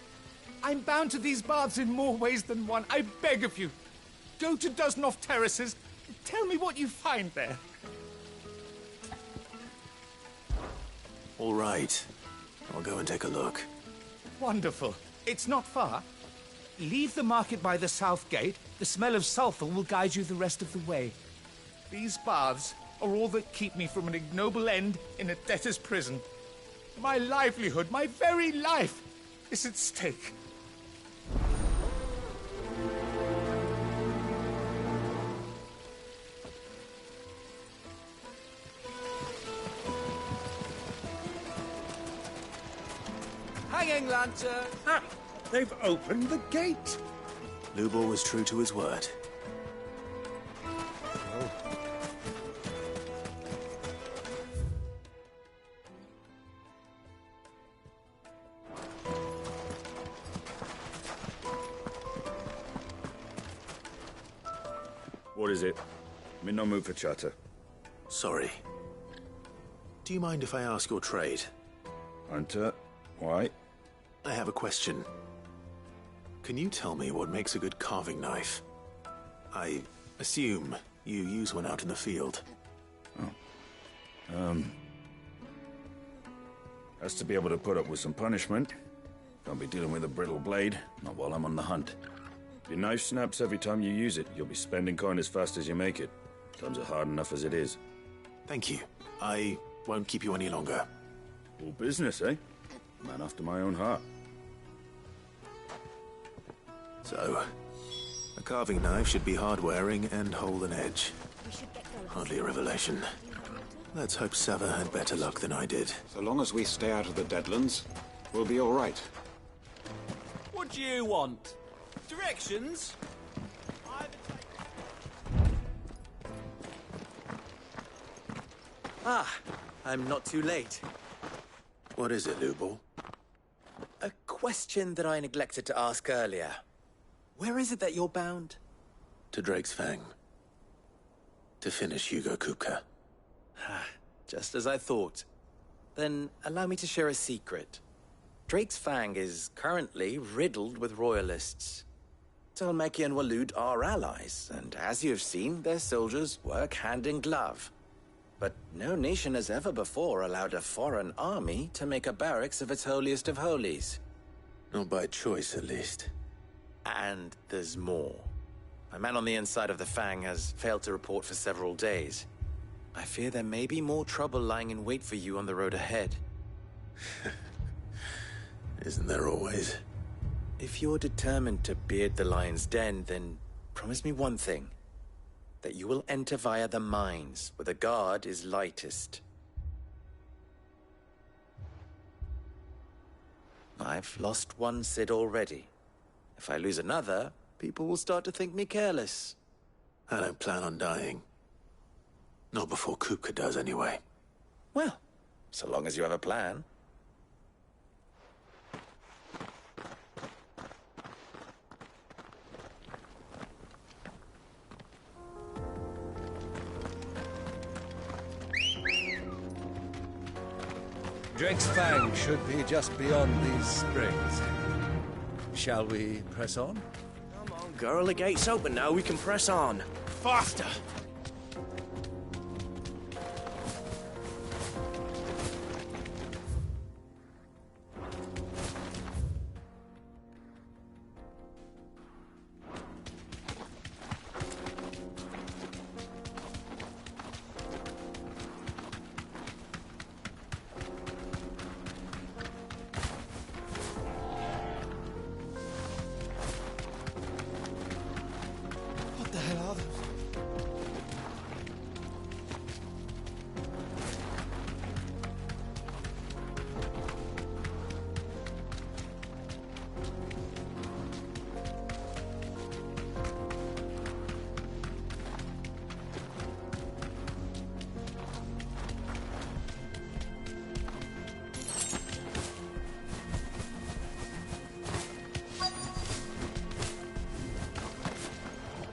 I'm bound to these baths in more ways than one. I beg of you. Go to Dusnoff Terraces. Tell me what you find there. All right. I'll go and take a look. Wonderful. It's not far. Leave the market by the south gate. The smell of sulfur will guide you the rest of the way. These baths are all that keep me from an ignoble end in a debtor's prison. My livelihood, my very life, is at stake. Hanging lantern! Ah, they've opened the gate! Lubor was true to his word. What is it? I'm in no mood for chatter. Sorry. Do you mind if I ask your trade? Hunter, why? I have a question. Can you tell me what makes a good carving knife? I assume you use one out in the field. Has to be able to put up with some punishment. Can't be dealing with a brittle blade, not while I'm on the hunt. If your knife snaps every time you use it, you'll be spending coin as fast as you make it. Times are hard enough as it is. Thank you. I won't keep you any longer. All business, eh? Man after my own heart. So, a carving knife should be hard-wearing and hold an edge. Hardly a revelation. Let's hope Sava had better luck than I did. So long as we stay out of the Deadlands, we'll be all right. What do you want? Directions? Ah, I'm not too late. What is it, Lubor? A question that I neglected to ask earlier. Where is it that you're bound? To Drake's Fang. To finish Hugo Kupka. Just as I thought. Then allow me to share a secret. Drake's Fang is currently riddled with royalists. Talmeki and Walud are allies, and as you've seen, their soldiers work hand in glove. But no nation has ever before allowed a foreign army to make a barracks of its holiest of holies. Not by choice, at least. And there's more. A man on the inside of the Fang has failed to report for several days. I fear there may be more trouble lying in wait for you on the road ahead. Isn't there always? If you're determined to beard the lion's den, then promise me one thing. That you will enter via the mines, where the guard is lightest. I've lost one Cid already. If I lose another, people will start to think me careless. I don't plan on dying. Not before Kupka does, anyway. Well, so long as you have a plan. Drake's Fang should be just beyond these springs. Shall we press on? Come on, girl, the gate's open now. We can press on. Faster! What the hell are those?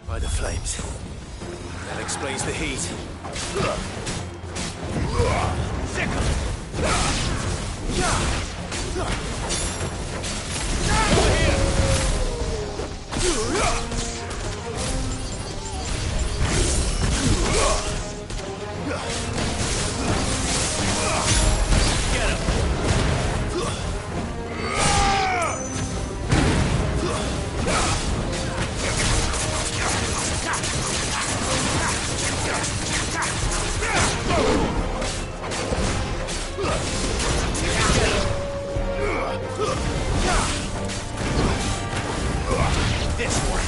By the flames. That explains the heat. This one.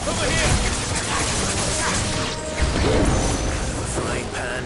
Over here! Frying pan.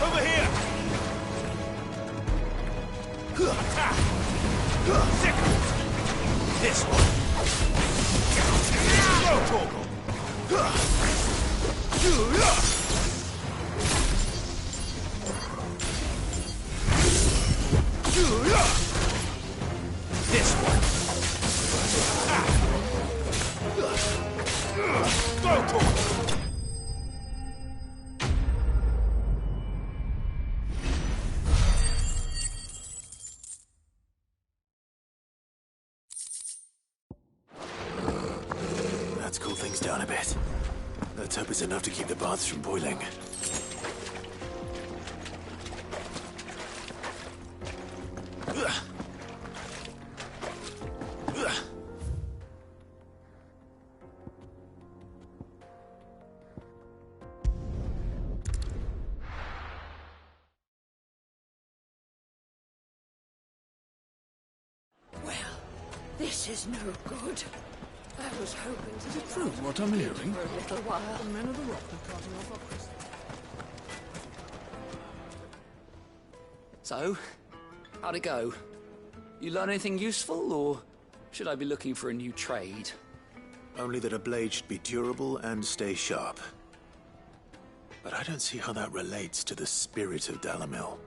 Over here! Attack! Sickles! This one! This one! Let's cool things down a bit. Let's hope it's enough to keep the baths from boiling. This is no good. I was hoping to... Is it true what I'm hearing? For a little while. The men of the rock are cutting off our crystal. So, how'd it go? You learn anything useful, or should I be looking for a new trade? Only that a blade should be durable and stay sharp. But I don't see how that relates to the spirit of Dalamil.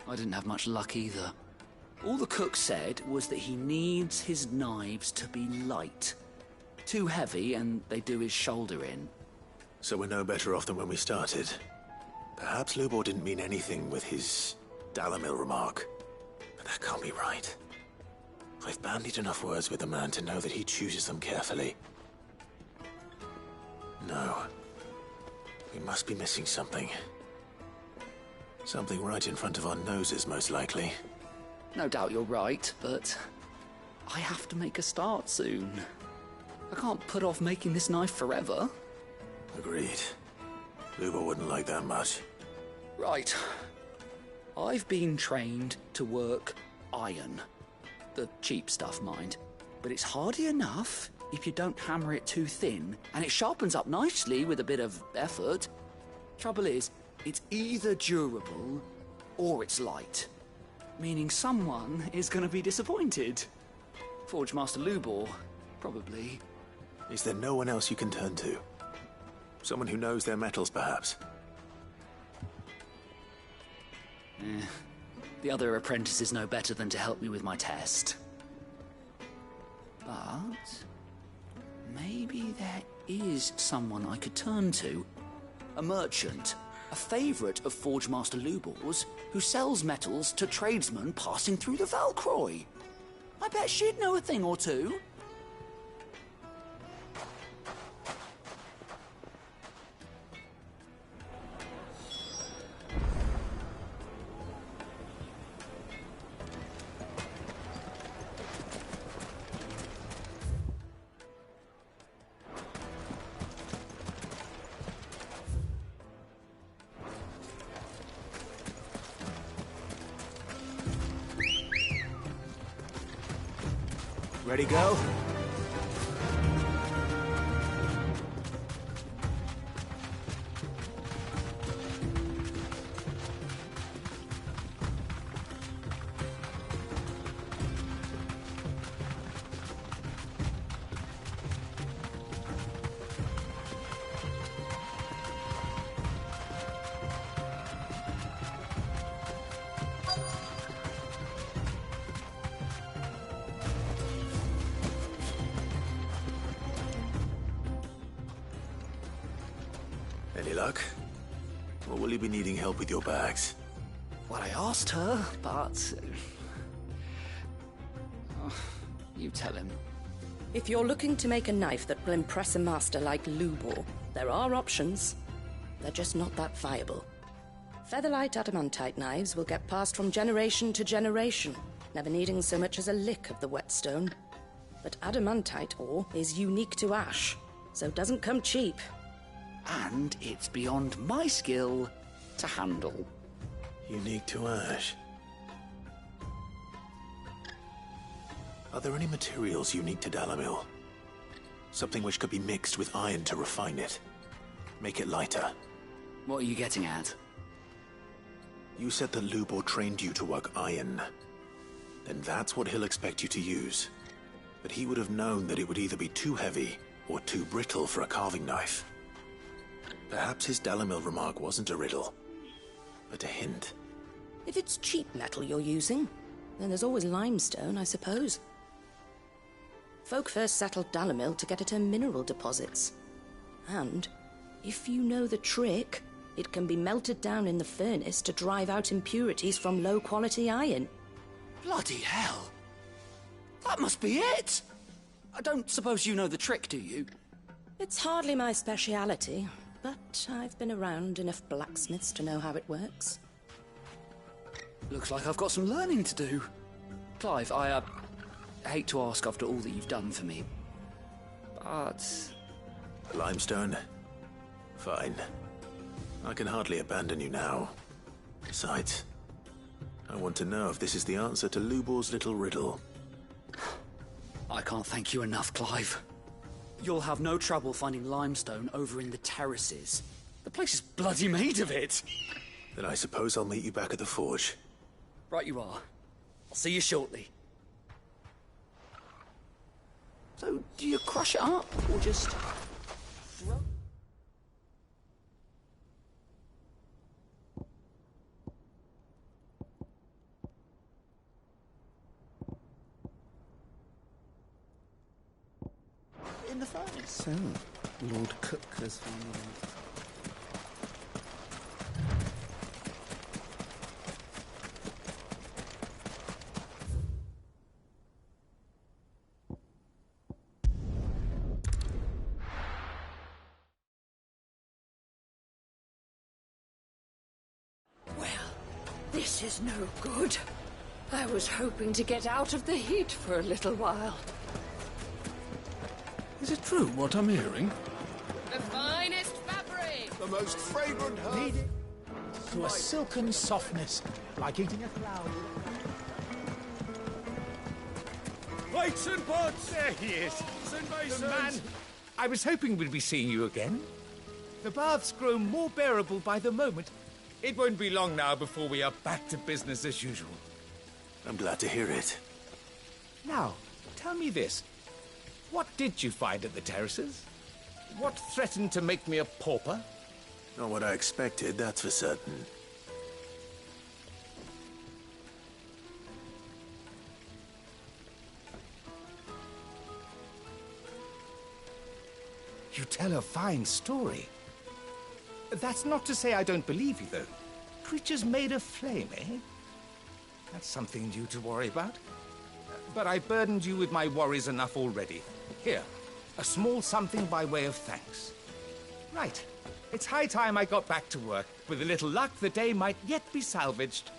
I didn't have much luck either. All the cook said was that he needs his knives to be light. Too heavy and they do his shoulder in. So we're no better off than when we started. Perhaps Lubor didn't mean anything with his Dalamil remark. But that can't be right. I've bandied enough words with the man to know that he chooses them carefully. No. We must be missing something. Something right in front of our noses, most likely. No doubt you're right, but I have to make a start soon. I can't put off making this knife forever. Agreed. Lubor wouldn't like that much. Right. I've been trained to work iron. The cheap stuff, mind. But it's hardy enough if you don't hammer it too thin, and it sharpens up nicely with a bit of effort. Trouble is, it's either durable or it's light. Meaning someone is going to be disappointed. Forge Master Lubor, probably. Is there no one else you can turn to? Someone who knows their metals, perhaps? The other apprentices know better than to help me with my test. But maybe there is someone I could turn to. A merchant, a favourite of Forge Master Lubor's, who sells metals to tradesmen passing through the Valcroy. I bet she'd know a thing or two. Ready, go? Any luck? Or will you be needing help with your bags? Well, I asked her, but... you tell him. If you're looking to make a knife that will impress a master like Lubor, there are options. They're just not that viable. Featherlight adamantite knives will get passed from generation to generation, never needing so much as a lick of the whetstone. But adamantite ore is unique to ash, so it doesn't come cheap. And it's beyond my skill to handle. Unique to ash. Are there any materials unique to Dalamil? Something which could be mixed with iron to refine it. Make it lighter. What are you getting at? You said that Lubor trained you to work iron. Then that's what he'll expect you to use. But he would have known that it would either be too heavy or too brittle for a carving knife. Perhaps his Dalamil remark wasn't a riddle, but a hint. If it's cheap metal you're using, then there's always limestone, I suppose. Folk first settled Dalamil to get at her mineral deposits. And, if you know the trick, it can be melted down in the furnace to drive out impurities from low-quality iron. Bloody hell! That must be it! I don't suppose you know the trick, do you? It's hardly my speciality, but I've been around enough blacksmiths to know how it works. Looks like I've got some learning to do. Clive, I hate to ask after all that you've done for me, but... Limestone? Fine. I can hardly abandon you now. Besides, I want to know if this is the answer to Lubor's little riddle. I can't thank you enough, Clive. You'll have no trouble finding limestone over in the terraces. The place is bloody made of it. Then I suppose I'll meet you back at the forge. Right you are. I'll see you shortly. So, do you crush it up, or just throw? In the furnace. So, Lord Cook has found This is no good. I was hoping to get out of the heat for a little while. Is it true what I'm hearing? The finest fabric! The most fragrant herb. Knead to a silken softness, like eating a cloud. Weights and pots! There he is. The man. I was hoping we'd be seeing you again. The baths grow more bearable by the moment. It won't be long now before we are back to business as usual. I'm glad to hear it. Now, tell me this. What did you find at the terraces? What threatened to make me a pauper? Not what I expected, that's for certain. You tell a fine story. That's not to say I don't believe you, though. Creatures made of flame, eh? That's something new to worry about. But I burdened you with my worries enough already. Here, a small something by way of thanks. Right. It's high time I got back to work. With a little luck, the day might yet be salvaged.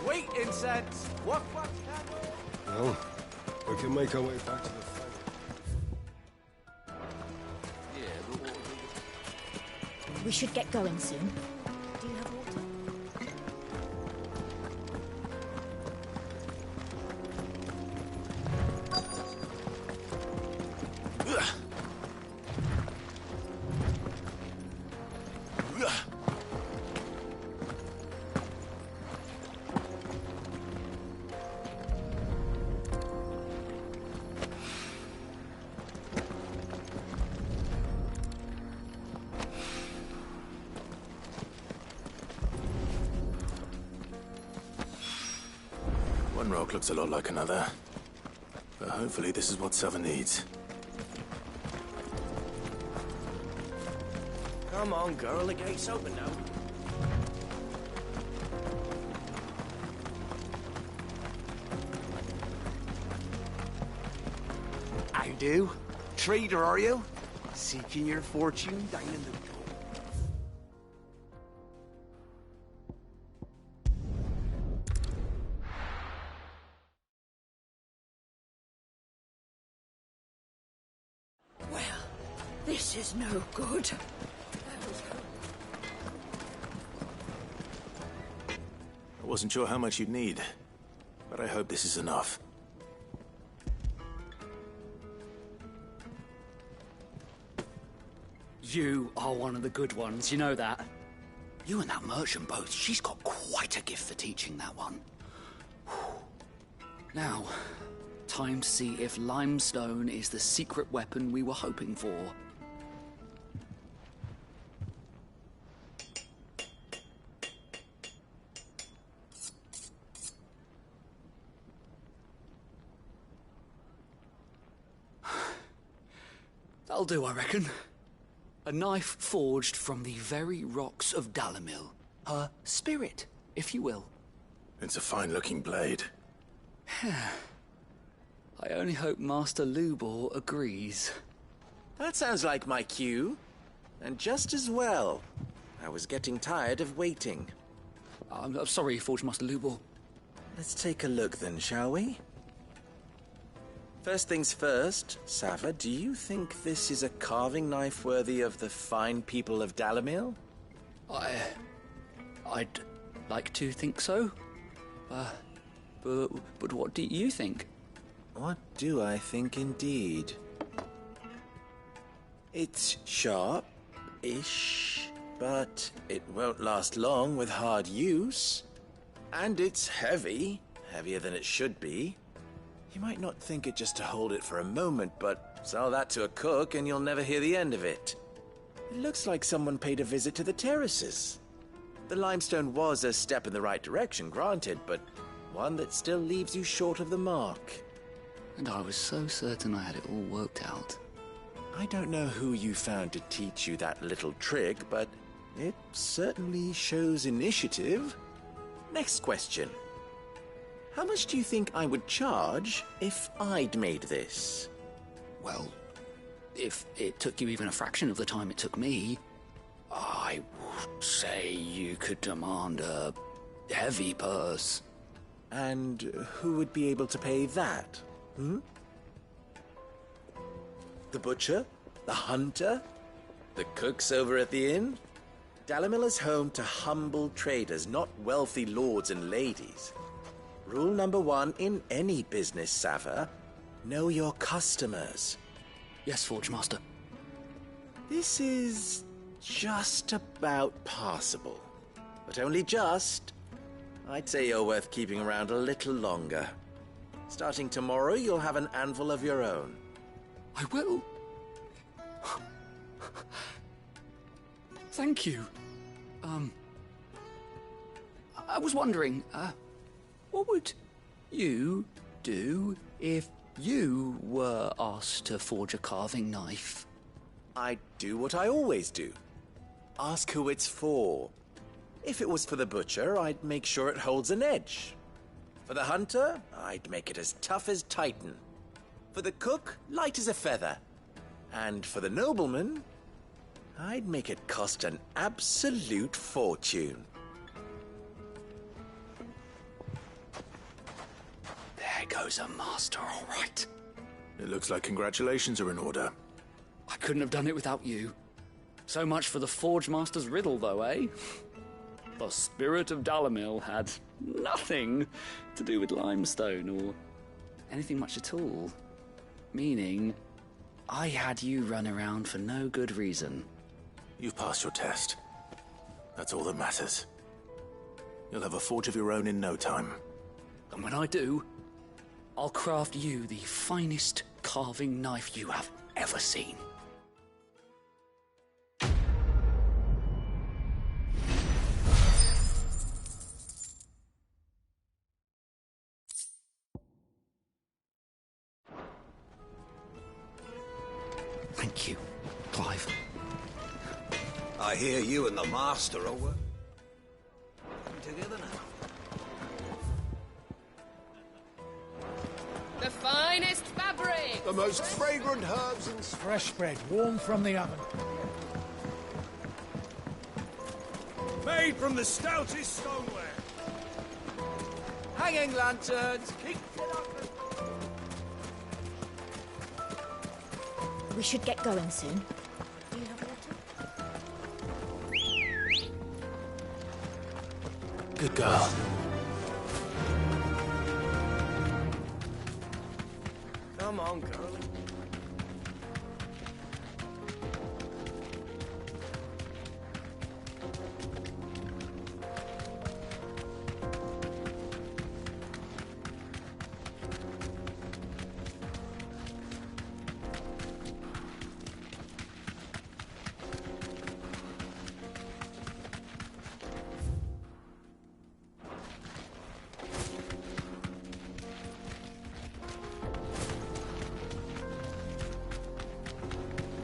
Sweet incense! What candle? Well, we can make our way back to the fire. We should get going soon. Do you have water? One rock looks a lot like another. But hopefully this is what Sava needs. Come on, girl, the gate's open now. How do? Trader, are you? Seeking your fortune down in the... This is no good. I wasn't sure how much you'd need, but I hope this is enough. You are one of the good ones, you know that. You and that merchant both, she's got quite a gift for teaching that one. Now, time to see if limestone is the secret weapon we were hoping for. That'll do, I reckon. A knife forged from the very rocks of Dalamil. Her spirit, if you will. It's a fine-looking blade. I only hope Master Lubor agrees. That sounds like my cue. And just as well. I was getting tired of waiting. I'm sorry, Forge Master Lubor. Let's take a look then, shall we? First things first, Sava, do you think this is a carving knife worthy of the fine people of Dalamil? I'd like to think so. But what do you think? What do I think indeed? It's sharp-ish, but it won't last long with hard use. And it's heavy, heavier than it should be. You might not think it just to hold it for a moment, but sell that to a cook and you'll never hear the end of it. It looks like someone paid a visit to the terraces. The limestone was a step in the right direction, granted, but one that still leaves you short of the mark. And I was so certain I had it all worked out. I don't know who you found to teach you that little trick, but it certainly shows initiative. Next question. How much do you think I would charge if I'd made this? Well, if it took you even a fraction of the time it took me, I would say you could demand a heavy purse. And who would be able to pay that? The butcher? The hunter? The cooks over at the inn? Dalimil is home to humble traders, not wealthy lords and ladies. Rule number 1 in any business, Sava: know your customers. Yes, Forge Master. This is just about passable. But only just. I'd say you're worth keeping around a little longer. Starting tomorrow, you'll have an anvil of your own. I will. Thank you. I was wondering, what would you do if you were asked to forge a carving knife? I'd do what I always do. Ask who it's for. If it was for the butcher, I'd make sure it holds an edge. For the hunter, I'd make it as tough as Titan. For the cook, light as a feather. And for the nobleman, I'd make it cost an absolute fortune. There goes a master, all right. It looks like congratulations are in order. I couldn't have done it without you. So much for the Forge Master's riddle, though, eh? The spirit of Dalimil had nothing to do with limestone or anything much at all. Meaning, I had you run around for no good reason. You've passed your test. That's all that matters. You'll have a forge of your own in no time. And when I do, I'll craft you the finest carving knife you have ever seen. Thank you, Clive. I hear you and the Master are working together now. The finest fabric! The most fragrant herbs and fresh bread, warm from the oven. Made from the stoutest stoneware. Hanging lanterns, keep We should get going soon. Do you have water? Good girl. Come on, girl.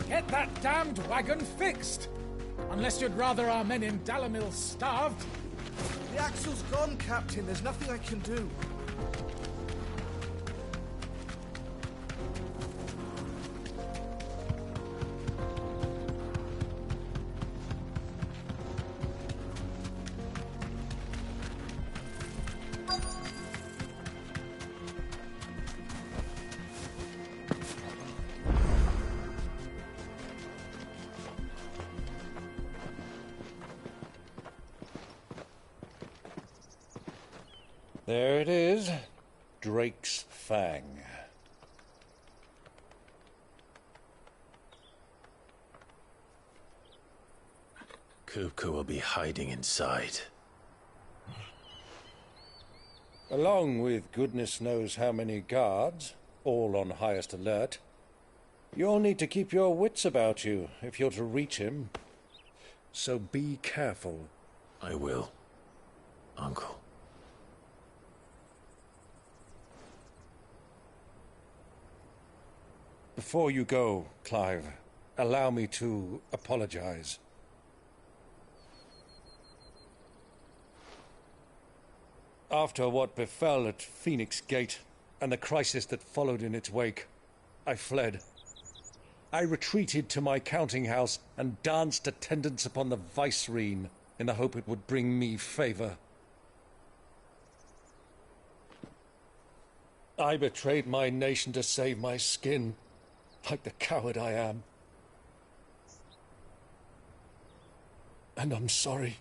Get that damned wagon fixed! Unless you'd rather our men in Dalimil starved. The axle's gone, Captain. There's nothing I can do. There it is. Drake's Fang. Kupka will be hiding inside. Along with goodness knows how many guards, all on highest alert. You'll need to keep your wits about you if you're to reach him. So be careful. I will, Uncle. Before you go, Clive, allow me to apologize. After what befell at Phoenix Gate, and the crisis that followed in its wake, I fled. I retreated to my counting house and danced attendance upon the vicereine in the hope it would bring me favor. I betrayed my nation to save my skin, like the coward I am. And I'm sorry.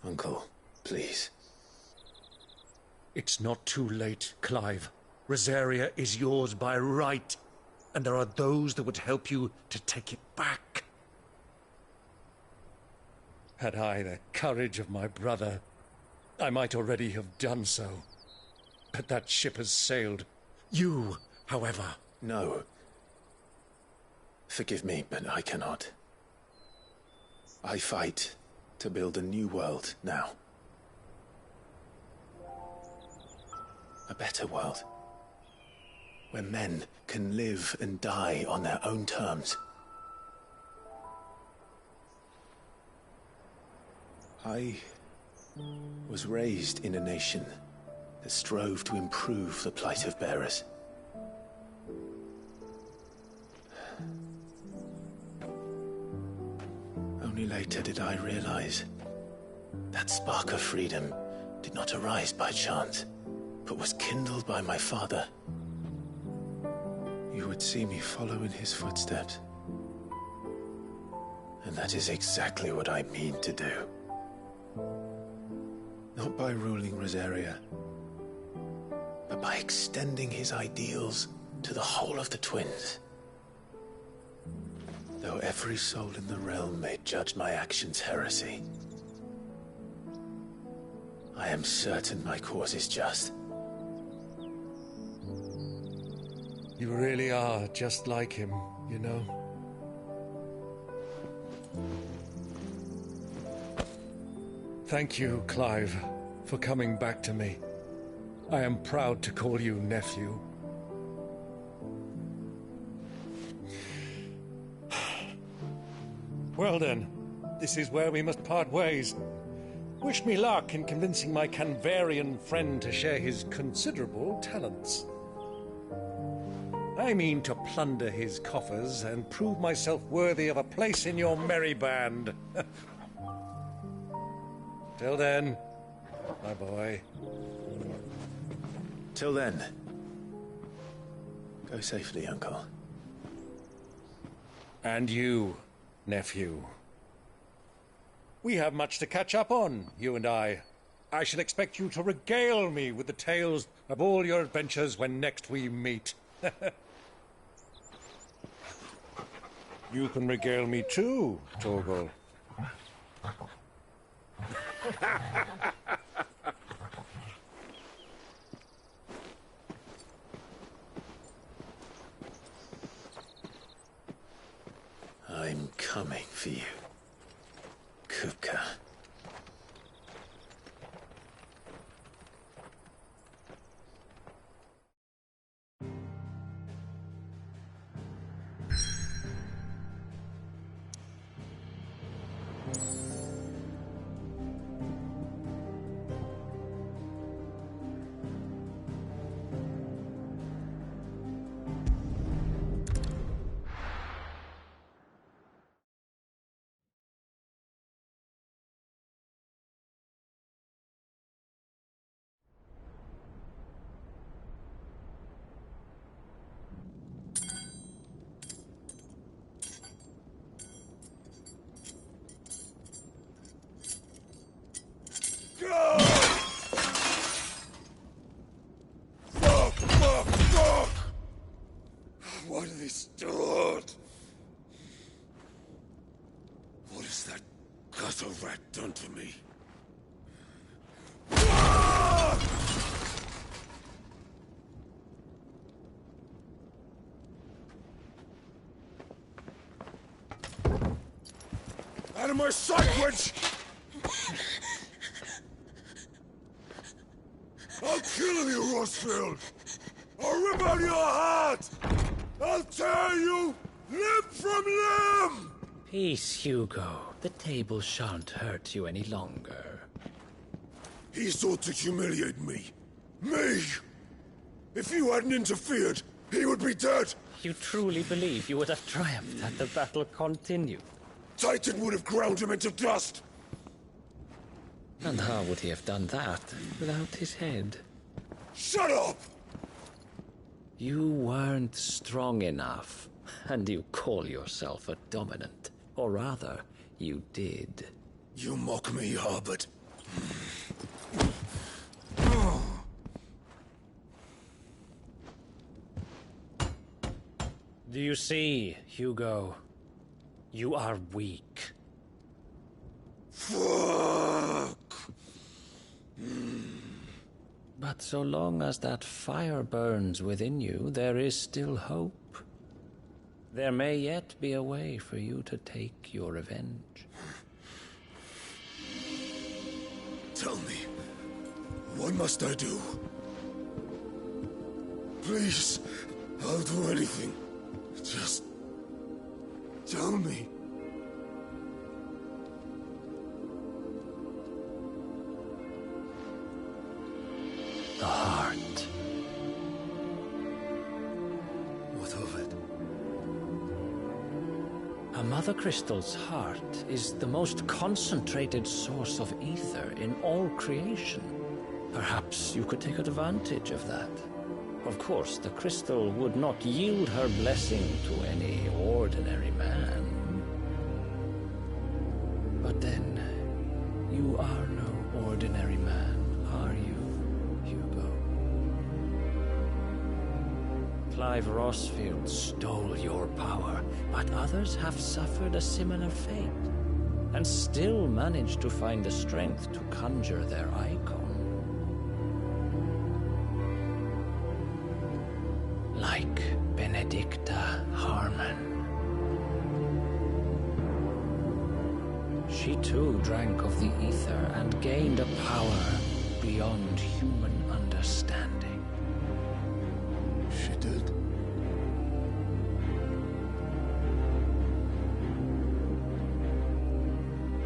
Uncle, please. It's not too late, Clive. Rosaria is yours by right, and there are those that would help you to take it back. Had I the courage of my brother, I might already have done so. But that ship has sailed. You, however... No. Forgive me, but I cannot. I fight to build a new world now. A better world. Where men can live and die on their own terms. I was raised in a nation that strove to improve the plight of bearers. Only later did I realize that spark of freedom did not arise by chance, but was kindled by my father. You would see me follow in his footsteps. And that is exactly what I mean to do. Not by ruling Rosaria, but by extending his ideals to the whole of the twins. Though every soul in the realm may judge my actions heresy, I am certain my cause is just. You really are just like him, you know? Thank you, Clive, for coming back to me. I am proud to call you nephew. Well then, this is where we must part ways. Wish me luck in convincing my Canvarian friend to share his considerable talents. I mean to plunder his coffers and prove myself worthy of a place in your merry band. Till then, my boy. Till then, go safely, Uncle. And you, nephew. We have much to catch up on, you and I. I shall expect you to regale me with the tales of all your adventures when next we meet. You can regale me too, Torgal. I'm coming for you, Kupka. What have they stored? What has that gutter rat done to me? Out of my sight, witch! I'll kill you, Rosfield! I'll rip out your heart! I'll tear you limb from limb! Peace, Hugo. The table shan't hurt you any longer. He sought to humiliate me. Me! If you hadn't interfered, he would be dead! You truly believe you would have triumphed had the battle continued? Titan would have ground him into dust! And how would he have done that without his head? Shut up! You weren't strong enough, and you call yourself a dominant. Or rather, you did. You mock me, Harbert. Do you see, Hugo? You are weak. Fuck! But so long as that fire burns within you, there is still hope. There may yet be a way for you to take your revenge. Tell me, what must I do? Please, I'll do anything. Just tell me. The heart. What of it? A Mother Crystal's heart is the most concentrated source of ether in all creation. Perhaps you could take advantage of that. Of course, the crystal would not yield her blessing to any ordinary man. But then, you are no ordinary man, are you, Hugo? Clive Rossfield stole your power, but others have suffered a similar fate, and still managed to find the strength to conjure their icon. Like Benedicta Harmon. She too drank of the ether and gained a power beyond human understanding. She did.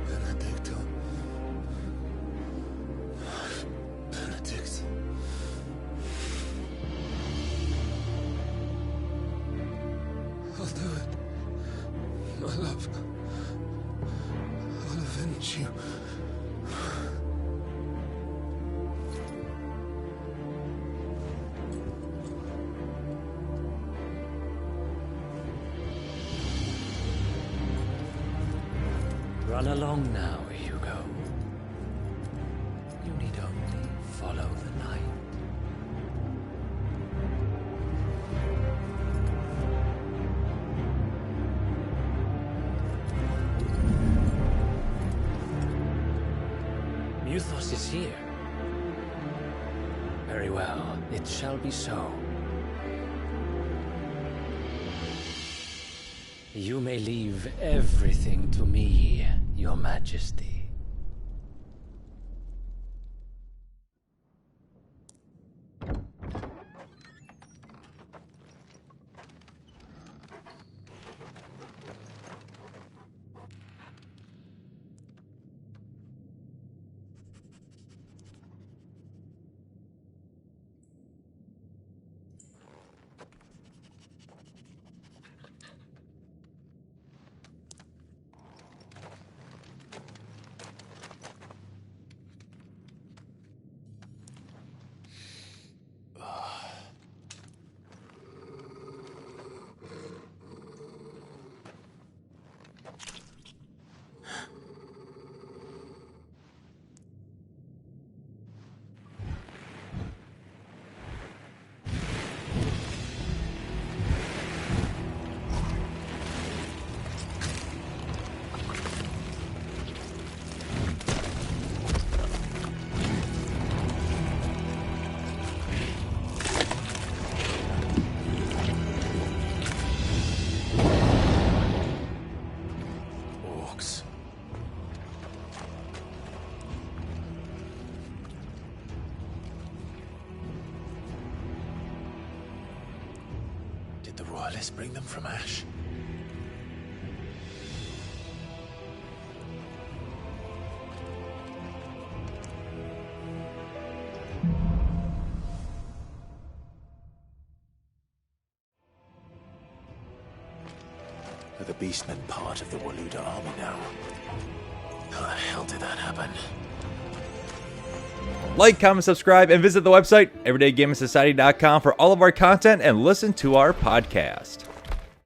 Benedicta. Benedict. I'll do it. My love. I'll avenge you. Run along now, Hugo. You need only follow the night. Muthos is here. Very well, it shall be so. You may leave everything to me, Your Majesty. Did the Royalists bring them from Ash? the beastmen part of the Waluda army now. How the hell did that happen? Like, comment, subscribe, and visit the website, everydaygamersociety.com for all of our content and listen to our podcast.